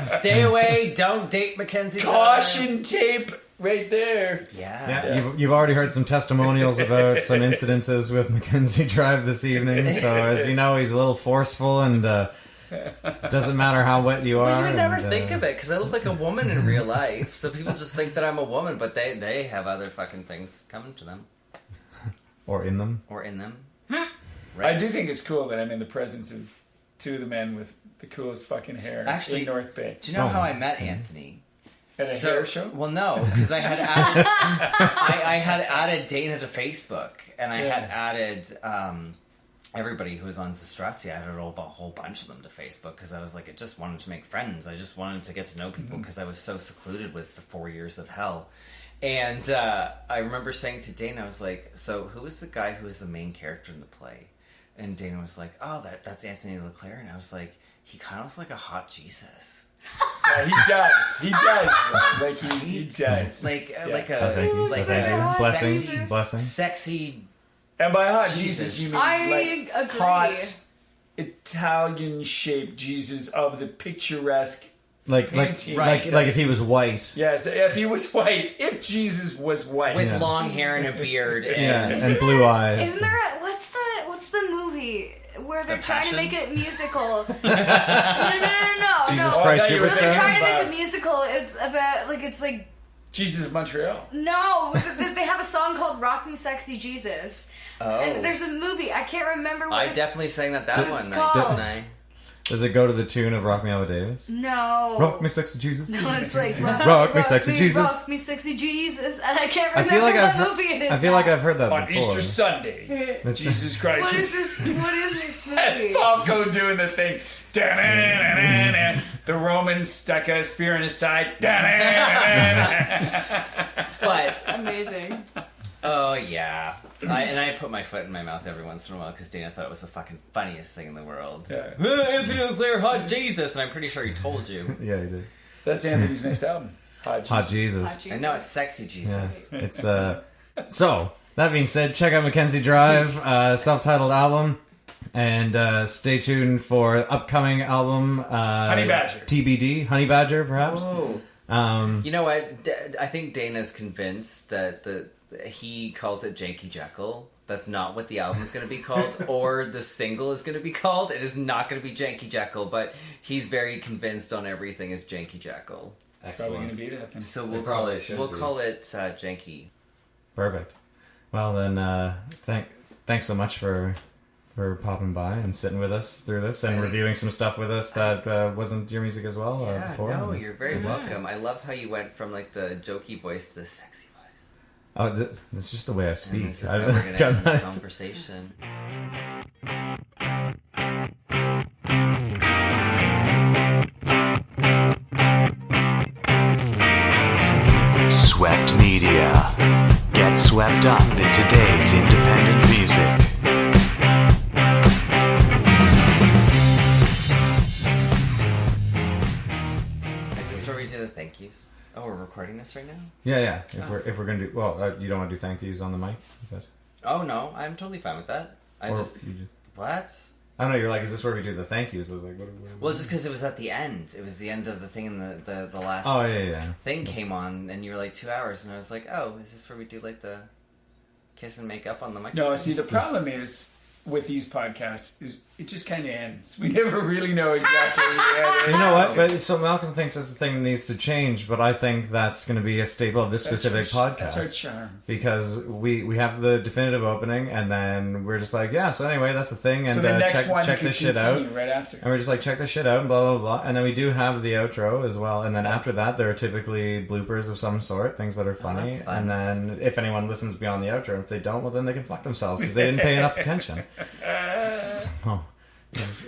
Stay away. Don't date Mackenzie Drive. Caution tape right there. Yeah. You've already heard some testimonials about some incidences with Mackenzie Drive this evening. So as you know, he's a little forceful and doesn't matter how wet you are. Well, you would never think of it because I look like a woman in real life. So people just think that I'm a woman, but they have other fucking things coming to them. Or in them. Right. I do think it's cool that I'm in the presence of two of the men with the coolest fucking hair in North Bay. Do you know how I met Anthony? At a hair show? Well, no, because I had added I had added Dana to Facebook, and I had added everybody who was on Zastrozzi. I added a whole bunch of them to Facebook because I was like, I just wanted to make friends. I just wanted to get to know people because I was so secluded with the 4 years of hell. And I remember saying to Dana, I was like, so who was the guy who was the main character in the play? And Dana was like, oh, that's Anthony Leclair. And I was like, he kind of looks like a hot Jesus. Yeah, he does. He does. Like, he does. Like Thank you. Blessing. Sexy. And by hot Jesus, you mean I agree. hot, Italian-shaped Jesus of the picturesque Like if he was white. Yes, if he was white. If Jesus was white. With long hair and a beard. And blue eyes. Isn't there what's the movie where they're trying to make it musical? No. Jesus Christ They're Superstar? trying to make a musical. It's about it's like Jesus of Montreal. No, they have a song called "Rock Me, Sexy Jesus." Oh. And there's a movie. I can't remember what I definitely sang that one night, called. didn't I? Does it go to the tune of Rock Me Amadeus? No. Rock me, sexy Jesus. No, it's like Rock me, sexy Jesus. Rock me, sexy Jesus, and I can't remember what movie it is. I feel like I've heard that On before. Easter Sunday, Jesus Christ. What is this movie? Folkon doing the thing. The Romans stuck a spear in his side. But amazing. Oh yeah, I put my foot in my mouth every once in a while because Dana thought it was the fucking funniest thing in the world. Yeah. Anthony Leclair, hot Jesus, and I'm pretty sure he told you. Yeah, he did. That's Anthony's next album. Hot Jesus. And now it's Sexy Jesus. Yes. It's So that being said, check out Mackenzie Drive, self-titled album, and stay tuned for upcoming album. Honey Badger. TBD, Honey Badger, perhaps. Oh. You know what? I think Dana's convinced that he calls it Janky Jekyll, That's not what the album is going to be called, or the single is going to be called. It is not going to be Janky Jackal, but he's very convinced on everything is Janky Jackal. It's probably going to be that then. So It we'll probably should be. call it Janky. Perfect. Well then, thanks so much for popping by and sitting with us through this and reviewing some stuff with us that wasn't your music as well before. No, you're very welcome. I love how you went from like the jokey voice to the sexy voice. Oh, that's just the way I speak. And this is how we're going to end the conversation. Swept Media. Get swept up in today's independent music. Is this where we do the thank yous? Oh, we're recording this right now? Yeah. If we're gonna do you don't want to do thank yous on the mic, is that? Oh no, I'm totally fine with that. What? I don't know. You're like, is this where we do the thank yous? I was like, what? Well, just because it was at the end. It was the end of the thing, and the last Oh yeah. thing came on, and you were like 2 hours, and I was like, oh, is this where we do like the kiss and make up on the microphone? No, see, the problem is with these podcasts is it just kind of ends. We never really know exactly where the end You know what? But so Malcolm thinks that's the thing that needs to change, but I think that's going to be a staple of this specific podcast. That's our charm. Because we have the definitive opening, and then we're just like, yeah. So anyway, that's the thing, and So the next one check could this shit out. continue right after. And we're just like, check this shit out, and blah, blah, blah. And then we do have the outro as well. And then after that, there are typically bloopers of some sort, things that are funny. that's fun. And then if anyone listens beyond the outro, if they don't, well, then they can fuck themselves because they didn't pay enough attention. So,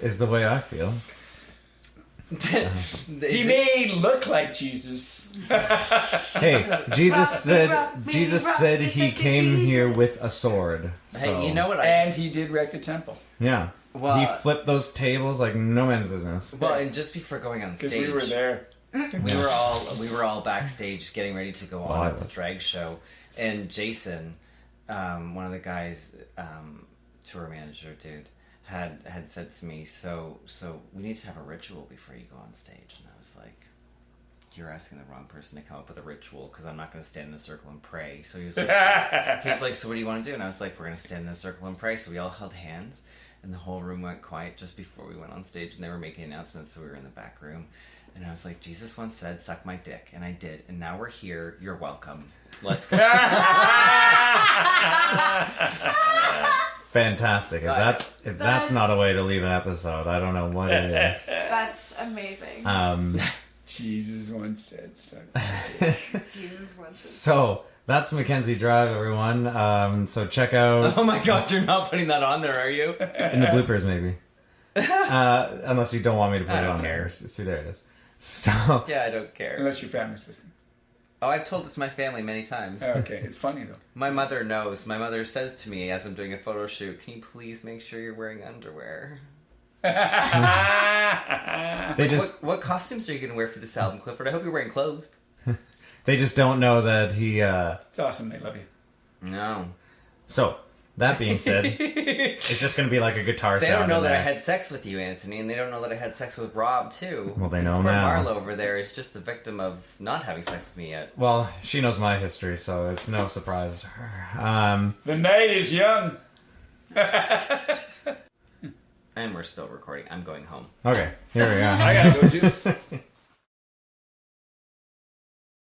is the way I feel. He may look like Jesus. Hey, Jesus said he came here with a sword. So, Hey, you know what? And he did wreck the temple. Yeah. Well, he flipped those tables like no man's business. Well, and just before going on Because stage, we were there. we were all backstage getting ready to go on at the drag show, and Jason, one of the guys, tour manager dude, had said to me, so we need to have a ritual before you go on stage. And I was like, you're asking the wrong person to come up with a ritual because I'm not going to stand in a circle and pray. So he was like, so what do you want to do? And I was like, we're going to stand in a circle and pray. So we all held hands, and the whole room went quiet just before we went on stage, and they were making announcements, so we were in the back room. And I was like, Jesus once said, suck my dick. And I did. And now we're here. You're welcome. Let's go. Fantastic. If that's not a way to leave an episode, I don't know what it is. That's amazing. Jesus once said so. Jesus once. So that's Mackenzie Drive, everyone. So check out Oh my god, you're not putting that on there, are you? in the bloopers, maybe. Unless you don't want me to put I it don't on care. there. See, there it is. So Yeah, I don't care. Unless your family's listening. Oh, I've told this to my family many times. Oh, okay, it's funny though. My mother knows. My mother says to me as I'm doing a photo shoot, can you please make sure you're wearing underwear? they just What costumes are you going to wear for this album, Clifford? I hope you're wearing clothes. they just don't know that he. It's awesome. They love you. No. So that being said, it's just going to be like a guitar They sound. don't know in that I there. had sex with you, Anthony, and they don't know that I had sex with Rob, too. Well, they know Poor now. Marla over there is just the victim of not having sex with me yet. Well, she knows my history, so it's no surprise to her. The night is young. And we're still recording. I'm going home. Okay, here we are. I gotta go too.